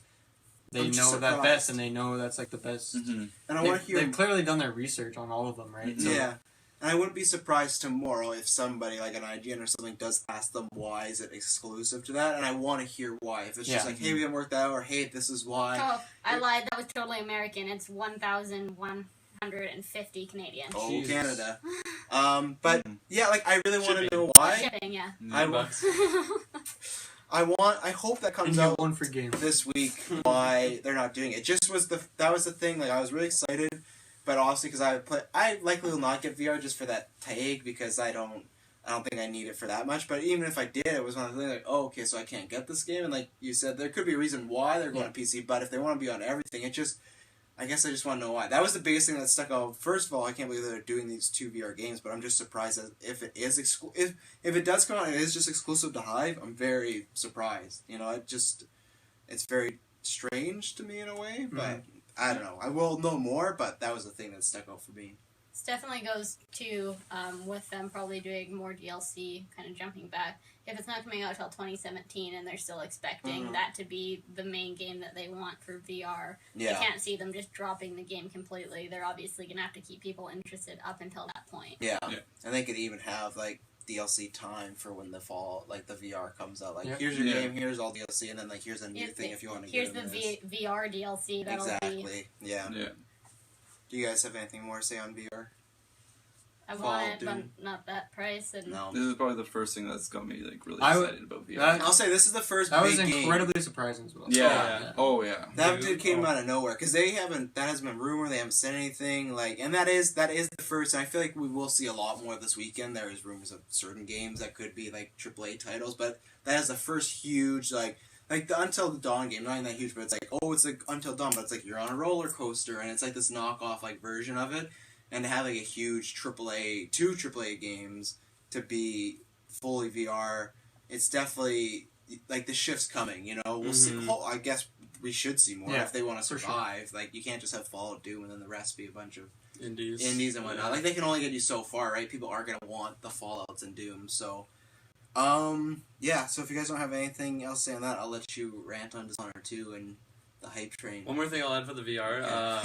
they I'm know just that surprised. best, and they know that's like the best. Mm-hmm. And I want to hear... They've clearly done their research on all of them, right? Mhm. Yeah. And I wouldn't be surprised tomorrow if somebody, like an IGN or something, does ask them why is it exclusive to that, and I want to hear why. If it's just Yeah. like, hey, we haven't worked out, or hey, this is why. Oh, I lied. That was totally American. It's 1,150 Canadian. Oh, Jesus. Canada. But yeah, like I really want to Shipping. know why. Shipping, yeah. I $9. I hope that And comes you out one for game. this week. Why they're not doing it? That was the thing. Like I was really excited, but honestly, because I likely will not get VR just for that tag because I don't think I need it for that much. But even if I did, it was one of the things like, oh, okay, so I can't get this game, and like you said, there could be a reason why they're going to PC. But if they want to be on everything, I guess I just want to know why. That was the biggest thing that stuck out. First of all, I can't believe they're doing these 2 VR games, but I'm just surprised that if it is if it does come out and it is just exclusive to Hive, I'm very surprised. You know, it's very strange to me in a way, but I don't know. I will know more, but that was the thing that stuck out for me. This definitely goes to, with them probably doing more DLC, kind of jumping back. If it's not coming out until 2017 and they're still expecting that to be the main game that they want for VR, Yeah. I can't see them just dropping the game completely. They're obviously going to have to keep people interested up until that point. Yeah. Yeah. And they could even have like DLC time for when the VR comes out. Like, Yeah. here's your Yeah. game, here's all DLC, and then like here's a new thing if you want to Here's get the in this. VR DLC. That'll be... Exactly. Yeah. Yeah. Do you guys have anything more to say on VR? I Fallout, want it, Doom. but not that price. And No. This is probably the first thing that's got me like really I would- excited about VR. that- I'll say this is the first That big was game. incredibly surprising as well. Yeah. Oh yeah. That Dude, did came out of nowhere because that hasn't been rumored. They haven't said anything and that is the first. And I feel like we will see a lot more this weekend. There is rumors of certain games that could be like AAA titles, but that is the first huge like the Until Dawn game. Not even that huge, but it's like it's like Until Dawn, but it's like you're on a roller coaster, and it's like this knockoff like version of it. And to have like a huge two AAA games to be fully VR, it's definitely like the shift's coming. You know, we'll see. I guess we should see more if they want to survive. Sure. Like you can't just have Fallout, Doom, and then the rest be a bunch of indies and whatnot. Like they can only get you so far, right? People are gonna want the Fallouts and Doom. So, yeah. So if you guys don't have anything else to say on that, I'll let you rant on Dishonored 2 and the hype train. One more thing I'll add for the VR.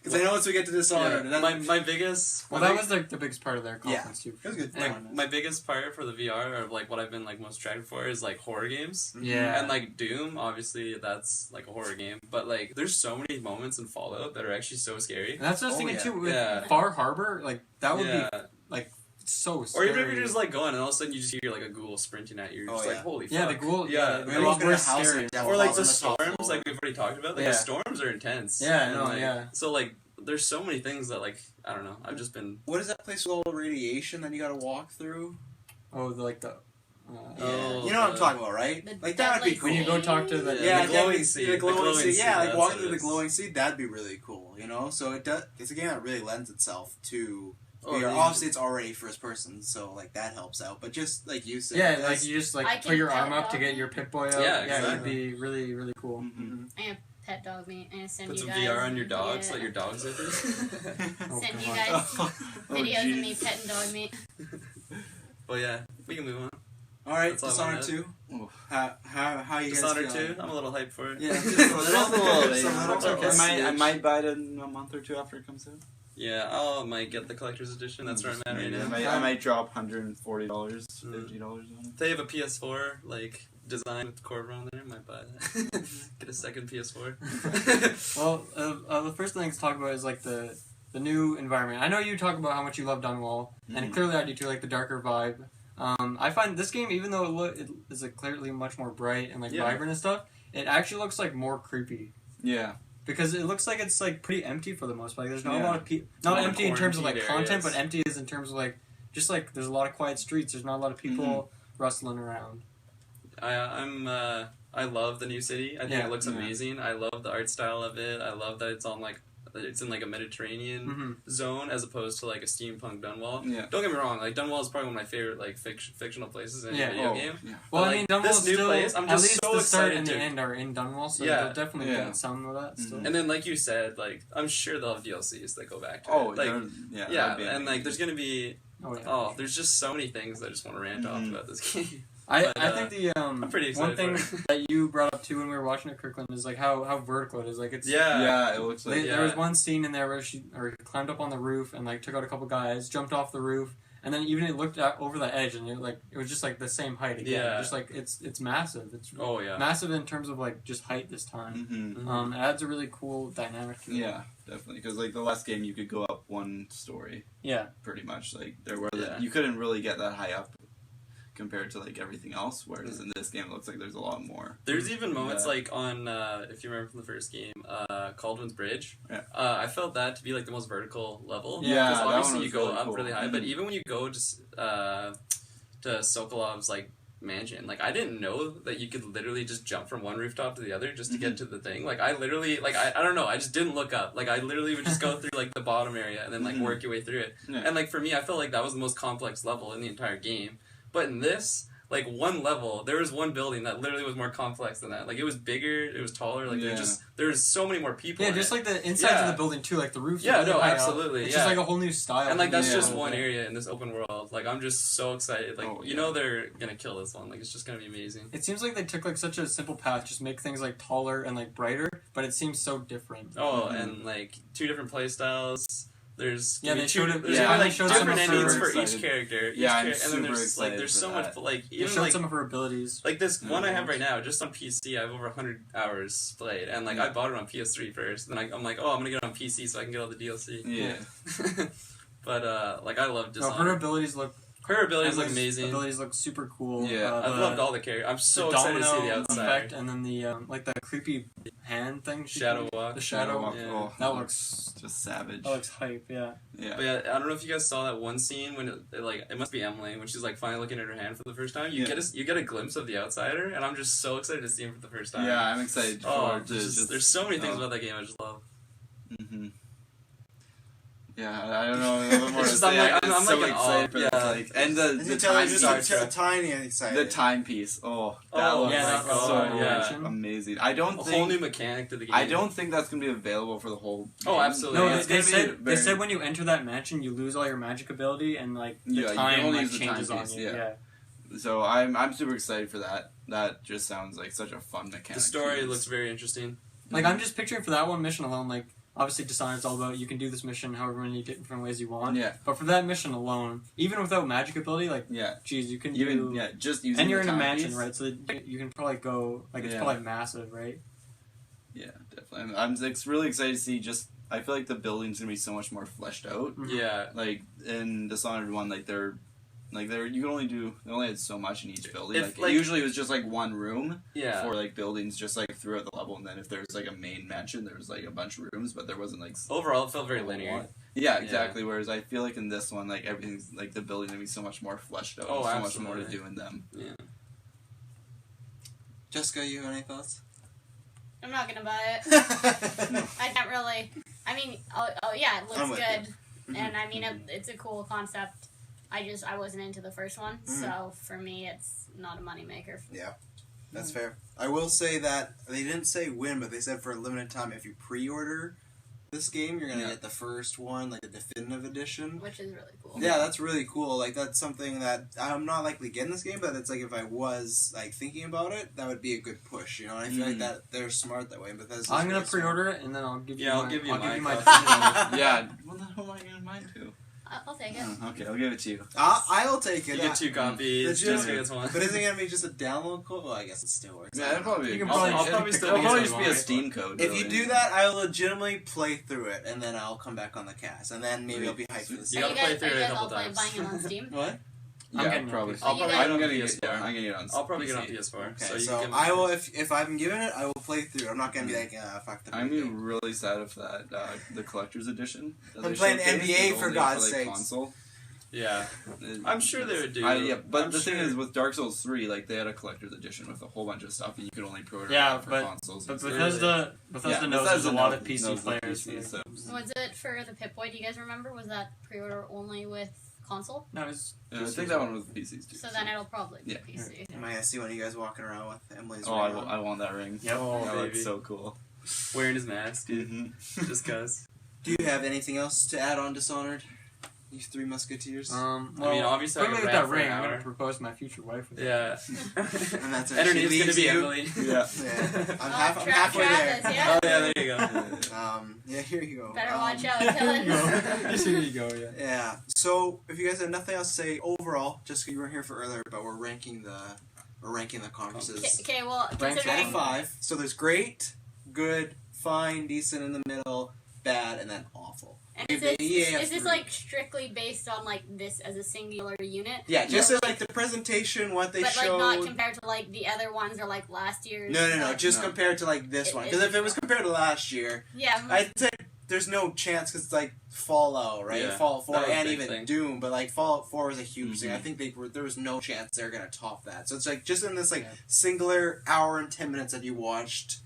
Because I know once we get to Dishonored, my biggest. Well, that was the biggest part of their conference too. It was good. Like, my biggest part for the VR, or like what I've been like most attracted for, is like horror games. Yeah. And like Doom, obviously that's like a horror game, but like there's so many moments in Fallout that are actually so scary. And that's what I was thinking too. With Yeah. Far Harbor, like that would be like so Or scary. even if you're just like going and all of a sudden you just hear like a ghoul sprinting at you, you're just like, holy fuck. Yeah, the ghoul. Yeah, we walk in a house and or like the storms, like we've already talked about. Like the storms are intense. Yeah, and, like, yeah. So like, there's so many things that like I don't know. I've just been. What is that place with all the radiation that you got to walk through? Oh, like the. You know what I'm talking about, right? Like that would be cool. When you go talk to the the glowing sea, the glowing sea. Yeah, like walking through the is. glowing sea, that'd be really cool. You know, so it does. It's a game that really lends itself to. Oh, yeah. Obviously, it's already first person, so like that helps out. But just like you said, Yeah, like you just I like can put your pet arm up dog to get me. your Pip-Boy out. Yeah, it'd exactly. be really, really cool. Mm-hmm. I'm gonna pet dog me and send Put you some guys. VR on your dogs, Yeah. let your dogs zip it. Oh, Send you God. guys Oh, videos of me jeez. petting dog meat. Well, yeah, we can move on. All right, That's all I Dishonored had. 2. Oof. How you guys Dishonored feeling? 2, I'm a little hyped for it. Yeah, just a Just a little. little bit. Just a little. Okay. I might buy it in a month or two after it comes out. Yeah, I might get the collector's edition. That's where I'm at right now. I might drop $140, $50 on it. If they have a PS4 like design with Corva on there, I might buy that. Get a second PS4. Well, the first thing to talk about is like the new environment. I know you talk about how much you love Dunwall, and clearly I do too, like the darker vibe. I find this game, even though it is like clearly much more bright and like vibrant and stuff, it actually looks like more creepy. Yeah. Because it looks like it's like pretty empty for the most part. Like, there's not a Yeah. lot of people. Not More empty in terms of like quarantined content, areas. but empty is in terms of like just like there's a lot of quiet streets. There's not a lot of people rustling around. I love the new city. I think it looks Yeah. amazing. I love the art style of it. I love that it's on like it's in like a Mediterranean zone as opposed to like a steampunk Dunwall. Yeah. Don't get me wrong, like Dunwall is probably one of my favorite like fictional places in a video game. Yeah. Well, But, I mean, like, Dunwall's this new still place, I'm at just least so the start excited and the to- end are in Dunwall, so Yeah. they'll definitely Yeah. get some of that still. And then, like you said, like I'm sure they'll have DLCs that go back to Oh, it. Like, yeah. yeah, that'd be and like there's gonna be there's just so many things that I just want to rant off about this game. I But, think the I'm pretty one excited thing that you brought up too when we were watching it, Kirkland, is like how vertical it is. Like it's Yeah, it looks like There was one scene in there where she climbed up on the roof and like took out a couple guys, jumped off the roof, and then even it looked out over the edge and it was just like the same height again. Yeah. Just like it's massive. It's massive in terms of like just height this time. Mm-hmm. It adds a really cool dynamic to it. Yeah, definitely. Because like the last game, you could go up one story. Yeah. Pretty much. Like there were you couldn't really get that high up compared to like everything else. Whereas in this game, it looks like there's a lot more. There's even moments like on if you remember from the first game, Cauldron's Bridge. Yeah. I felt that to be like the most vertical level. Yeah, because that obviously one you was go really up cool. really high, but even when you go just to Sokolov's like mansion, like I didn't know that you could literally just jump from one rooftop to the other just to get to the thing. Like I literally like I don't know, I just didn't look up. Like I literally would just go through like the bottom area and then like work your way through it. Yeah. And like for me, I felt like that was the most complex level in the entire game. But in this, like one level, there was one building that literally was more complex than that. Like it was bigger, it was taller. Like there's so many more people. Yeah, in just it. like the insides of the building too, like the roofs. Yeah, really no, high up. absolutely. It's yeah. just like a whole new style. And like that's just one area in this open world. Like I'm just so excited. Like Oh, you know they're gonna kill this one. Like it's just gonna be amazing. It seems like they took like such a simple path, just make things like taller and like brighter, but it seems so different. Oh, and like 2 different play styles. There's they showed it. There's Yeah, like they showed some different of her endings for excited. each character. Yeah, I'm and then super there's like excited there's for so that. much like They even showed like some of her abilities. like this one I have right now, just on PC, I have over 100 hours played, and like I bought it on PS3 first. Then I'm like, oh, I'm gonna get it on PC so I can get all the DLC. Yeah. But like I love No, Dishonored. her abilities look amazing. Abilities look super cool. Yeah. I've loved all the characters. I'm so excited to see the outside. Effect, and then the like the creepy hand thing. Shadow walk. The shadow walk. Yeah. Oh, that looks just savage. That looks hype. Yeah. Yeah. But yeah, I don't know if you guys saw that one scene when it must be Emily when she's like finally looking at her hand for the first time. You get a glimpse of the outsider, and I'm just so excited to see him for the first time. Yeah, I'm excited. There's so many things about that game I just love. Mm-hmm. Yeah, I don't know a little bit more to Just, say. I'm I'm so like in excited for awe. this. Yeah. Like, and the time just piece. a tiny excited. The timepiece. Oh, that Oh, looks yeah, so yeah. amazing. I don't A think whole new mechanic to the game. I don't think that's gonna be available for the whole. Oh, game. absolutely. No, Yeah, it's they gonna be said very- they said when you enter that mansion, you lose all your magic ability, and like the Yeah, you can time only like use the changes on timepiece, you. yeah. So I'm super excited for that. That just sounds like such a fun mechanic. The story to use. looks very interesting. Like I'm just picturing for that one mission alone, like obviously Dishonored's all about you can do this mission however many different ways you want. Yeah. But for that mission alone, even without magic ability, like Yeah. geez, you can Even do. just using. And you're the in a timepiece. mansion, right? So you can probably go like it's Yeah. probably massive, right? Yeah, definitely. I'm really excited to see. Just I feel like the building's gonna be so much more fleshed out. Mhm. Yeah. Like in Dishonored 1, you can only had so much in each building. Usually it was just like one room Yeah. for like buildings just like throughout the level, and then if there's like a main mansion, there was like a bunch of rooms, but there wasn't like Overall, it felt very a linear. lot. Yeah, exactly. Whereas I feel like in this one, like everything's like the building gonna be so much more fleshed out. Oh, and so much more to absolutely. do in them. Yeah. Jessica, you have any thoughts? I'm not gonna buy it. I can't really. I mean, yeah, it I'm looks with good, and I mean, it's a cool concept. I wasn't into the first one, so for me, it's not a moneymaker. Yeah, that's fair. I will say that they didn't say when, but they said for a limited time, if you pre-order this game, you're gonna get the first one, like the definitive edition. Which is really cool. Yeah, that's really cool. Like that's something that I'm not likely getting this game, but it's like if I was like thinking about it, that would be a good push. You know, and I feel like that they're smart that way. But that's I'm gonna pre-order it and then I'll give you. I'll give you my opinion on it. Yeah. Well, then who am I gonna mine to? I'll take it. Oh, okay, I'll give it to you. I'll take it. You get 2 copies. Legit- Jessica gets 1. But is it gonna be just a download code? Well, I guess it still works. Yeah, it'll probably. You can I'll probably- probably still it'll use probably it just be a online. Steam code. If really. you do that, I will legitimately play through it, and then I'll come back on the cast, and then maybe I'll be hyped for the You second. gotta play through it a all couple play times. buying it on Steam? What? I'm Yeah, getting probably. it. I'll probably I'm get gonna it get. on PS4. I'm gonna get it on. I'll probably get PC. on PS4. Okay, So you so can. I will if I'm given it, I will play through. I'm not gonna be like fuck the. I'm gonna be game. really sad if that the collector's edition. that I'm they playing showcased NBA is for only God's like, sakes. console. Yeah. I'm sure they would do. Yeah, but I'm the thing sure- is, with Dark Souls 3, like they had a collector's edition with a whole bunch of stuff that you could only pre-order Yeah, for but- consoles. But and stuff. Bethesda knows there's a lot of PC knows the players. PC, so. Was it for the Pip-Boy? Do you guys remember? Was that pre-order only with console? No, it's Yeah, I think that one was PCs too. So then it'll probably be Yeah. PC. Am I gonna see one of you guys walking around with Emily's Oh, ring on? I want that ring. Yep. Oh, that baby. looks so cool. Wearing his mask. Mm-hmm. Just cause. Do you have anything else to add on Dishonored? You three musketeers? well, I mean, obviously I quickly could with rant that for ring, an I'm hour. gonna propose to my future wife with it. Yeah. And that's it. And her She name's gonna leaves be you. Emily. Yeah. Yeah. I'm Tra- halfway Travis, there. yeah. Oh yeah, there you go. Yeah, here you go. Better watch out, There you Dylan. go. Here you go. Yeah. Yeah. So if you guys have nothing else to say overall, Jessica, you weren't here for earlier, but we're ranking the conferences. Okay, well, Rank considering 25. So there's great, good, fine, decent in the middle, bad, and then awful. and We is have this, the EAF is this three. like strictly based on like this as a singular unit? Yeah, just as like the presentation, what they But showed. like not compared to like the other ones or like last year's. No, like- just No. compared to like this It- one. it- Because if it was compared to last year, Yeah. I'd say there's no chance because it's like Fallout, right? Yeah, Fallout 4 that was a and big even thing. Doom, but like Fallout 4 was a huge thing. Mhm. I think there was no chance they're gonna top that. So it's like just in this like Yeah. singular hour and 10 minutes that you watched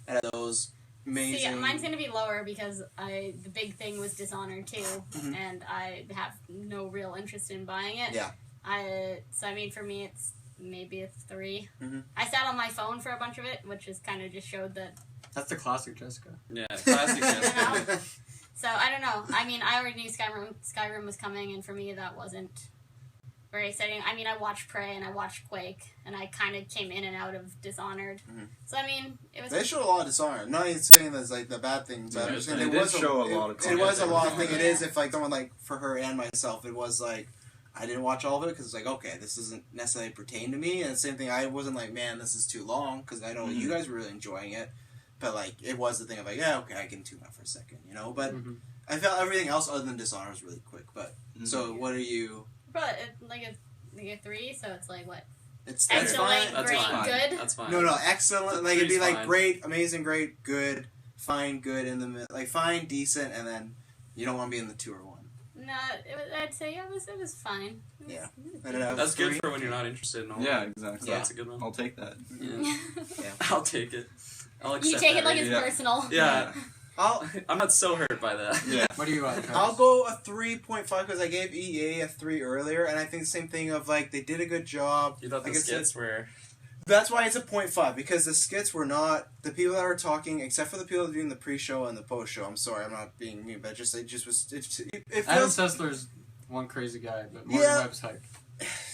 out of those amazing. See, mine's gonna be lower because the big thing was Dishonored too, Mhm. and I have no real interest in buying it. Yeah. So I mean, for me, it's maybe a 3. Mhm. I sat on my phone for a bunch of it, which is kind of just showed that. That's the classic Jessica. Yeah, classic Jessica. So I don't know. I mean, I already knew Skyrim was coming, and for me, that wasn't very exciting. I mean, I watched Prey and I watched Quake, and I kind of came in and out of Dishonored. Mhm. So I mean, it was. They showed a lot of Dishonored. I'm not even saying that's like the bad things, but I'm Yeah, just saying they it did was show a lot of It was a content. lot of thing. It Yeah. is if like someone like for her and myself, it was like I didn't watch all of it because it's like okay, this doesn't necessarily pertain to me. And the same thing, I wasn't like man, this is too long because I know you guys were really enjoying it, but like it was the thing of like yeah, okay, I can tune out for a second, you know. But Mhm. I felt everything else other than Dishonored was really quick. But so what are you? But it's like a 3, so it's like what? That's Excellent, fine. That's great, fine. good. That's fine. No, excellent. Like it'd be like fine. great, amazing, great, good, fine, good in the middle. Like fine, decent, and then you don't want to be in the 2 or 1. No, I'd say it was fine. Yeah. That's good for when you're not interested in all. Yeah, exactly. So that's a good one. I'll take that. Yeah. Yeah. I'll take it. I'll accept You take it that like rating. it's personal. Yeah. I'm not so hurt by that. Yeah. What do you want? I'll go a 3.5 because I gave EA a 3 earlier, and I think the same thing of like they did a good job. You thought the Like I said, skits were... That's why it's a 0.5 because the skits were not the people that were talking, except for the people doing the pre-show and the post-show. I'm sorry, I'm not being mean, but just it just was it Adam feels Sessler's one crazy guy, but Morgan Yeah. Webb's hype.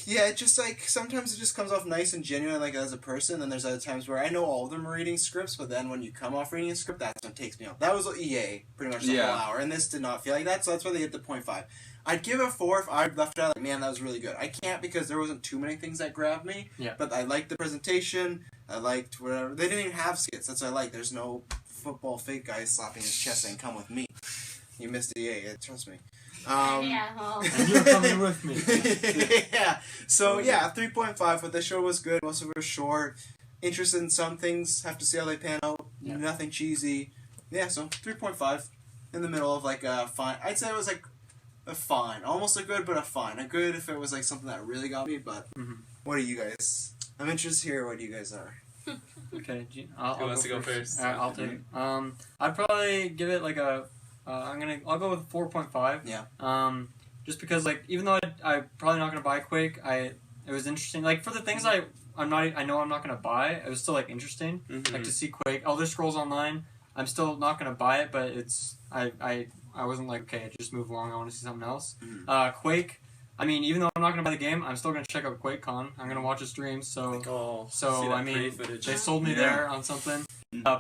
yeah. It just like sometimes it just comes off nice and genuine, like as a person. And there's other times where I know all of them are reading scripts, but then when you come off reading a script, that's what takes me off. That was EA pretty much the Yeah. whole hour, and this did not feel like that. So that's why they hit the 0.5. I'd give it a 4 if I left it out like, man, that was really good. I can't because there wasn't too many things that grabbed me. Yeah. But I liked the presentation. I liked whatever. They didn't even have skits. That's what I like. There's no football fake guy slapping his chest saying, come with me. You missed EA. Trust me. Yeah, well. And you're coming with me. Yeah. So, yeah, 3.5. But the show was good. Most of it was short. Interested in some things. Have to see how they pan out. Yeah. Nothing cheesy. Yeah, so 3.5. In the middle of like a fine. I'd say it was like a fine. Almost a good, but a fine. A good if it was like something that really got me, but what are you guys? I'm interested to hear what you guys are. Okay, Who wants to go first? I'll take it. I'd probably give it like a. I'll go with 4.5. Yeah. Just because like even though I'm probably not gonna buy Quake, it was interesting. Like for the things I know I'm not gonna buy, it was still like interesting. Mm-hmm. Like to see Quake, Elder Scrolls Online. I'm still not gonna buy it, but it's I wasn't like okay, just move along. I want to see something else. Quake. I mean, even though I'm not gonna buy the game, I'm still gonna check out QuakeCon. I'm gonna watch a stream. So see I that mean, Prey footage. they sold me there on something.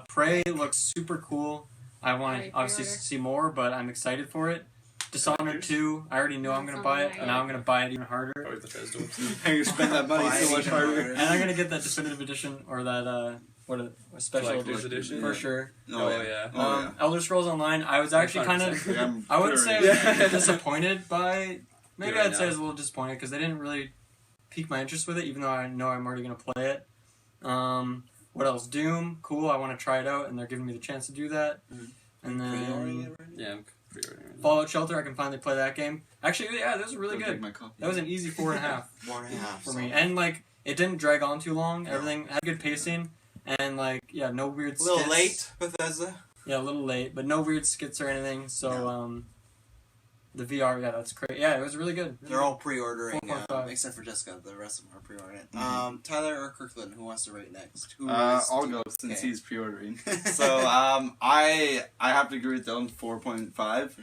Prey looks super cool. I want to obviously see more, but I'm excited for it. Dishonored 2, I already know I'm going to buy it, and now I'm going to buy it even harder. Or Bethesda. You spend that money so much harder. And I'm going to get that definitive edition, or that, a special Collector's edition? for sure. Oh, yeah. Elder Scrolls Online, I was actually kind of, I wouldn't say I was disappointed by, maybe I'd say I was a little disappointed, because they didn't really pique my interest with it, even though I know I'm already going to play it. What else? Doom, cool, I want to try it out, and they're giving me the chance to do that. And then Yeah, I'm pre-ordering it. Fallout Shelter, I can finally play that game. Actually, yeah, that was really good. That was an easy 4.5 4.5 for me. And, like, it didn't drag on too long. Everything had good pacing. And, like, yeah, no weird skits. A little late, Bethesda. Yeah, a little late, but no weird skits or anything. So, the VR, yeah, that's great. Yeah, it was really good. They're all pre-ordering, 4.5. except for Jessica. The rest of them are pre-ordering it. Tyler or Kirkland, who wants to rate next? I'll go since he's pre-ordering. So I have to agree with Dylan. 4.5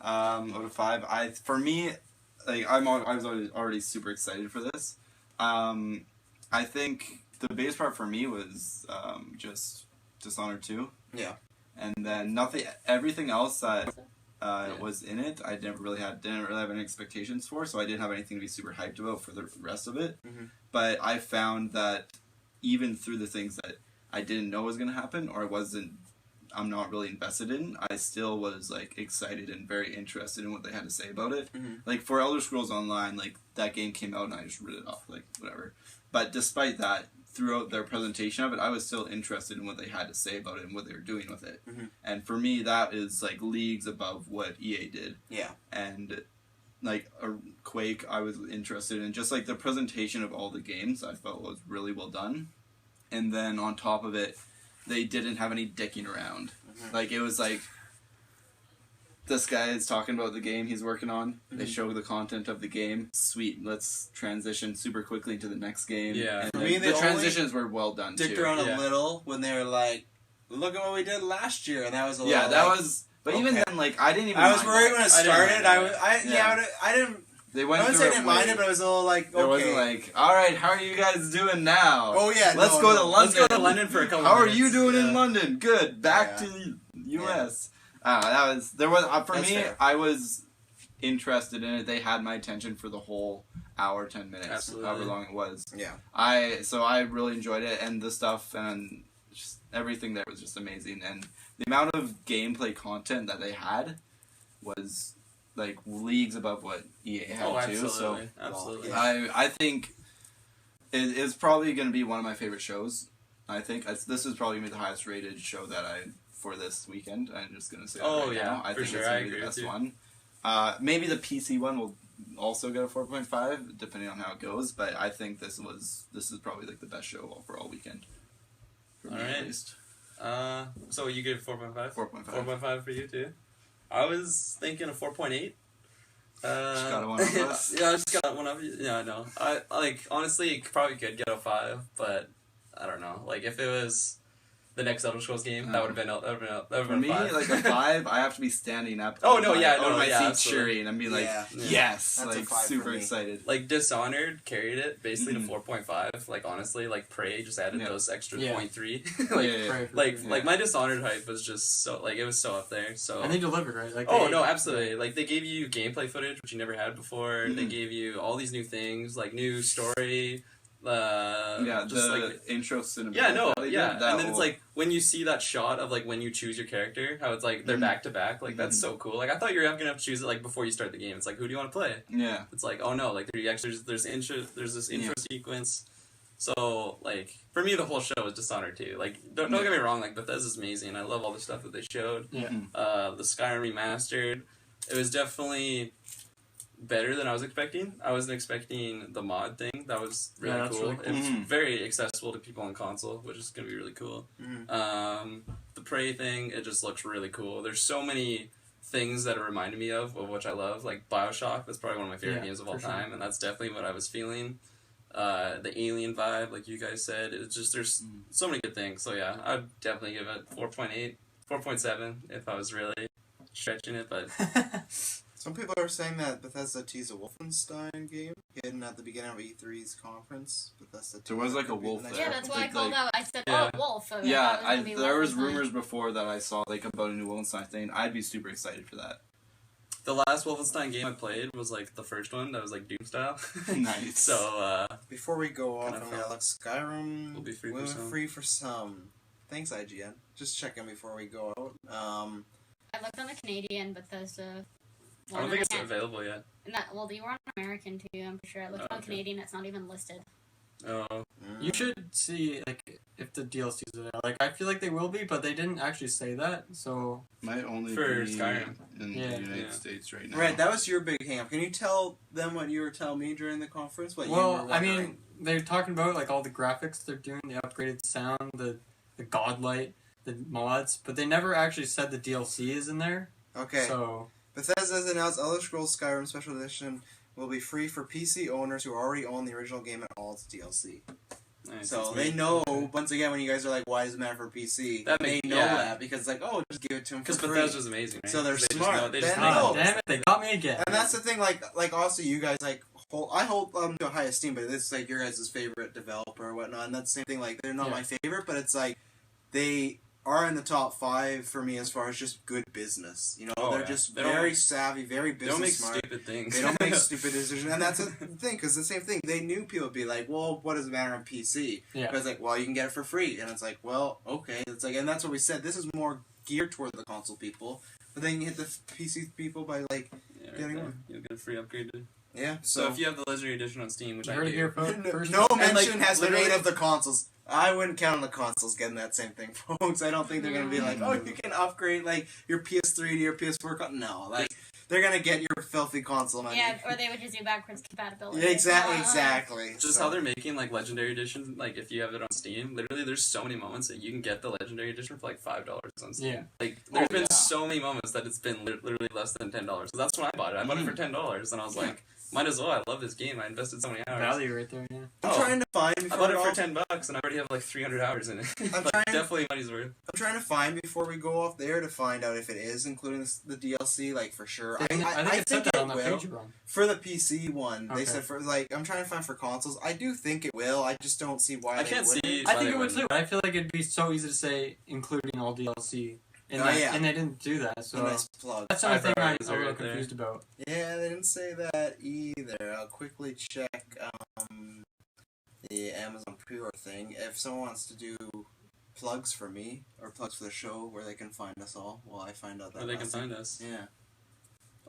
out of 5. For me, like I was already super excited for this. I think the biggest part for me was just Dishonored 2. Yeah. And then everything else that was in it, I didn't really have any expectations for, so I didn't have anything to be super hyped about for the rest of it. But I found that even through the things that I didn't know was going to happen, or I'm not really invested in, I still was like excited and very interested in what they had to say about it. Like for Elder Scrolls Online, like that game came out and I just wrote it off, like whatever. But despite that, throughout their presentation of it, I was still interested in what they had to say about it and what they were doing with it. And for me, that is like leagues above what EA did. Yeah. And like Quake, I was interested in just like the presentation of all the games. I felt was really well done. And then on top of it, they didn't have any dicking around. Like it was like this guy is talking about the game he's working on. They show the content of the game. Sweet, let's transition super quickly to the next game. Yeah. And For me, they the transitions were well done dicked too. around a little when they were like, "Look at what we did last year," and that was a little. Yeah, that like, was. But even then, like I didn't even. I was mind worried that. when it I didn't started. mind that. I didn't. They I went wouldn't through say I it didn't mind way- it, but it was a little like, There okay. wasn't like, all right, how are you guys doing now? Oh yeah, let's go to London. Let's go to London for a couple How are minutes. you doing in Yeah. London? Good. Back Yeah. to the U.S. There was for That's me. fair. I was interested in it. They had my attention for the whole hour, 10 minutes, Absolutely. however long it was. Yeah. I really enjoyed it, and the stuff and just everything there was just amazing. And the amount of gameplay content that they had was like leagues above what EA had too. So absolutely. I think it is probably going to be one of my favorite shows. I think this is probably going to be the highest rated show that for this weekend. I'm just going to say that now. I think it's going to be the best one. Maybe the PC one will also get a 4.5, depending on how it goes. But I think this is probably like the best show for all weekend. For me, at least. So you give 4.5? 4.5. 4.5 for you too? I was thinking a 4.8. Just got one of us. Yeah, I just got one of you. Yeah, I know. I honestly probably could get a 5, but I don't know. Like if it was the next Elder Scrolls game, that would have been for me, 5. like a 5, I have to be standing up. Oh no, yeah, on my seat absolutely. cheering and being like, yes, That's like super excited. Like Dishonored carried it basically to 4.5. Like honestly, like Prey just added those extra 0.3. Like my Dishonored hype was just so it was so up there. So and they delivered, right? Like no, absolutely. Like they gave you gameplay footage which you never had before. They gave you all these new things, like new story. Just the intro cinematic. And then it's like when you see that shot of like when you choose your character, how it's like they're back to back. Like that's so cool. Like I thought you were gonna have to choose it like before you start the game. It's like who do you want to play? Yeah. It's like oh no, like there's this intro sequence. So like for me the whole show was Dishonored too. Like don't get me wrong, like Bethesda's amazing. I love all the stuff that they showed. Yeah. The Skyrim Remastered. It was definitely better than I was expecting. I wasn't expecting the mod thing. That was really cool. It was very accessible to people on console, which is going to be really cool. The Prey thing, it just looks really cool. There's so many things that it reminded me of which I love. Like Bioshock, that's probably one of my favorite games of all time, and that's definitely what I was feeling. The alien vibe, like you guys said, it's just, there's so many good things. So yeah, I'd definitely give it 4.8, 4.7 if I was really stretching it, but... Some people are saying that Bethesda teased a Wolfenstein game hidden at the beginning of E3's conference. There was like a wolf there. Yeah, that's why I called out. I said, wolf. There was rumors before that I saw like about a new Wolfenstein thing. I'd be super excited for that. The last Wolfenstein game I played was like the first one that was like Doom style. Nice. So before we go off, I'm gonna look Skyrim. Will be free for some. Thanks, IGN. Just checking before we go out. I looked on the Canadian Bethesda. I don't think it's available yet. And you were on American too, I'm sure. I looked on Canadian, it's not even listed. Oh. You should see, like, if the DLCs are there. Like, I feel like they will be, but they didn't actually say that, so... Might only for be Skyrim. in the United States right now. Right, that was your big hang-up. Can you tell them what you were telling me during the conference? They're talking about, like, all the graphics they're doing, the upgraded sound, the godlight, the mods, but they never actually said the DLC is in there. Okay. So... Bethesda has announced Elder Scrolls Skyrim Special Edition will be free for PC owners who already own the original game and all its DLC. Nice. So they know, once again, when you guys are like, why does it matter for PC? They know that because, like, just give it to them for free. Because Bethesda's amazing, right? So they're smart. They know. Damn it, they got me again. And that's the thing, like also you guys, like, I hold them to a high esteem, but this is, like, your guys' favorite developer or whatnot, and that's the same thing, like, they're not my favorite, but it's, like, they... are in the top 5 for me as far as just good business. You know, they're just very savvy, very business smart. They don't make stupid things. They don't make stupid decisions. And that's the thing, because the same thing, they knew people would be like, well, what does it matter on PC? Yeah. But it's like, well, you can get it for free. And it's like, well, okay. It's like, and that's what we said. This is more geared toward the console people. But then you hit the PC people by, like, getting one. You'll get a free upgrade. Yeah. So if you have the Legendary Edition on Steam, which I do. No mention has been made of the consoles. I wouldn't count on the consoles getting that same thing, folks. I don't think they're going to be like, you can upgrade, like, your PS3 to your PS4. No, like, they're going to get your filthy console money. Yeah, or they would just do backwards compatibility. Yeah, exactly. Just how they're making, like, Legendary Edition, like, if you have it on Steam, literally there's so many moments that you can get the Legendary Edition for, like, $5 on Steam. Yeah. Like, there's been so many moments that it's been literally less than $10. So that's when I bought it. I bought it for $10, and I was like... Might as well. I love this game. I invested so many hours. Value right there, yeah. I'm trying to find... I bought it for $10, and I already have like 300 hours in it. Definitely money's worth. I'm trying to find, before we go off there, to find out if it is including the DLC, like, for sure. I think it said that on the page you're on. For the PC one. Okay. They said for, like, I'm trying to find for consoles. I do think it will. I just don't see why I can't see I think it would too. I feel like it'd be so easy to say, including all DLC. And, and they didn't do that, so nice plug. That's the only thing I'm a little confused about. Yeah, they didn't say that either. I'll quickly check the Amazon pre-order thing. If someone wants to do plugs for me, or plugs for the show, where they can find us all, well, I find out that. Where they can find us. Yeah.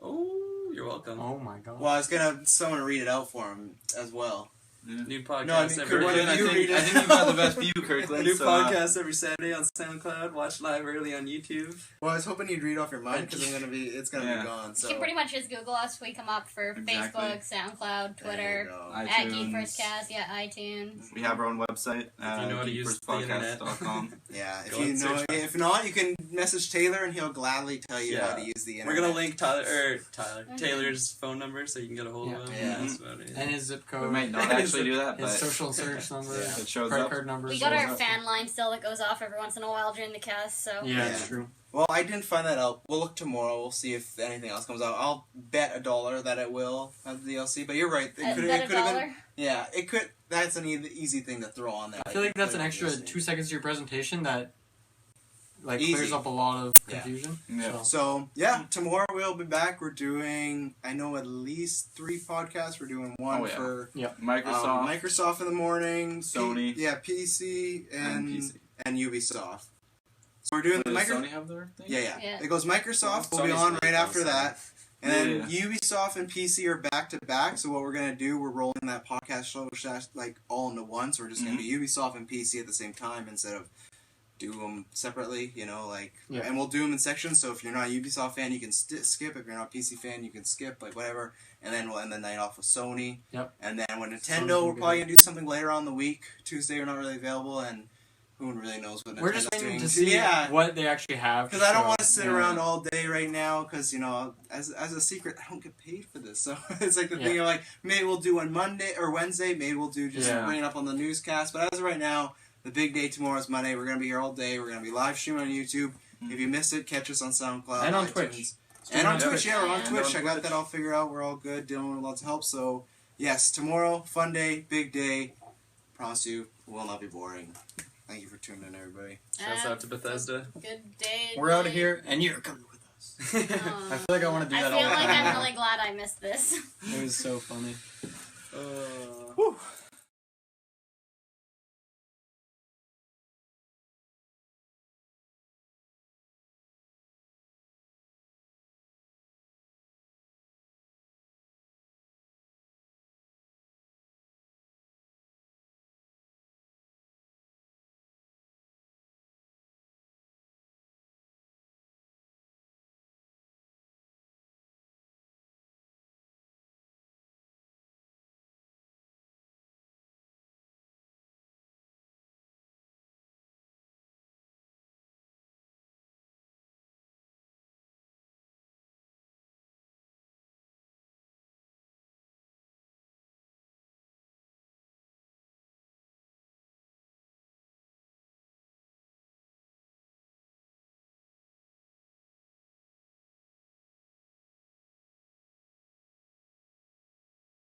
Oh, you're welcome. Oh my god. Well, I was gonna someone read it out for him as well. Yeah. New podcast No, I mean, every could one of I you think, read it? I think you've got the best view, Kirkland. New so, podcast every Saturday on SoundCloud. Watch live early on YouTube. Well, I was hoping you'd read off your mind because it's gonna Yeah. be gone. So You can pretty much just Google us. We come up for Exactly. Facebook, SoundCloud, There you Twitter, go. at iTunes. GeekVerse Cast, iTunes. We have our own website. If you know how to use the internet. geekversepodcast.com. Yeah, if Go you and know, search for if not, you can message Taylor and he'll gladly tell you how to use the We're internet. gonna link Taylor's phone number so you can get a hold of him. Yeah. That's about it. And his zip We code. might not actually do that, His but social search number. Yeah. it shows Credit up. card number. We got our shows up. fan line still that goes off every once in a while during the cast, so. Yeah, Yeah. it's true. Well, I didn't find that out. We'll look tomorrow. We'll see if anything else comes out. I'll bet $1 that it will have the DLC. But you're right. It could Bet have $1? been. Yeah, it could. That's an easy thing to throw on there. I feel like that's an extra DLC. 2 seconds to your presentation that Easy. clears up a lot of Yeah. confusion. Yeah. So, So yeah, tomorrow we'll be back. We're doing, I know, at least 3 podcasts. We're doing one Oh, yeah. for Microsoft. Microsoft in the morning, Sony. PC, and PC. and Ubisoft. So we're doing the Does Microsoft. Sony have their thing? Yeah. Yeah. It goes Microsoft. Will be Sony's on really right close, after so. that. And then Yeah. Ubisoft and PC are back to back. So what we're gonna do, we're rolling that podcast show like all into one. So we're just gonna do Ubisoft and PC at the same time instead of do them separately. You know, like, Yeah. and we'll do them in sections. So if you're not a Ubisoft fan, you can skip. If you're not a PC fan, you can skip. Like whatever. And then we'll end the night off with Sony. Yep. And then with Sounds Nintendo, we're good. probably gonna do something later on in the week. Tuesday, we're not really available, and who really knows what Nintendo's we're just waiting doing. to see Yeah. what they actually have. Because I don't show. want to sit Yeah. around all day right now. Because as a secret, I don't get paid for this. So it's like the thing of like maybe we'll do on Monday or Wednesday. Maybe we'll do just Yeah. bring it up on the newscast. But as of right now, the big day tomorrow is Monday. We're gonna be here all day. We're gonna be live streaming on YouTube. If you missed it, catch us on SoundCloud And on iTunes. Twitch. And on Yeah. Twitch. Yeah, we're on And Twitch. on I got Twitch. that all figured out. We're all good. Dealing with lots of help. So yes, tomorrow, fun day, big day. Promise you, it will not be boring. Thank you for tuning in, everybody. Shouts out to Bethesda. Good day. We're out of night. here, and you're coming with us. Aw. I feel like I want to do I that feel all the like time. I'm really glad I missed this. It was so funny. Whew.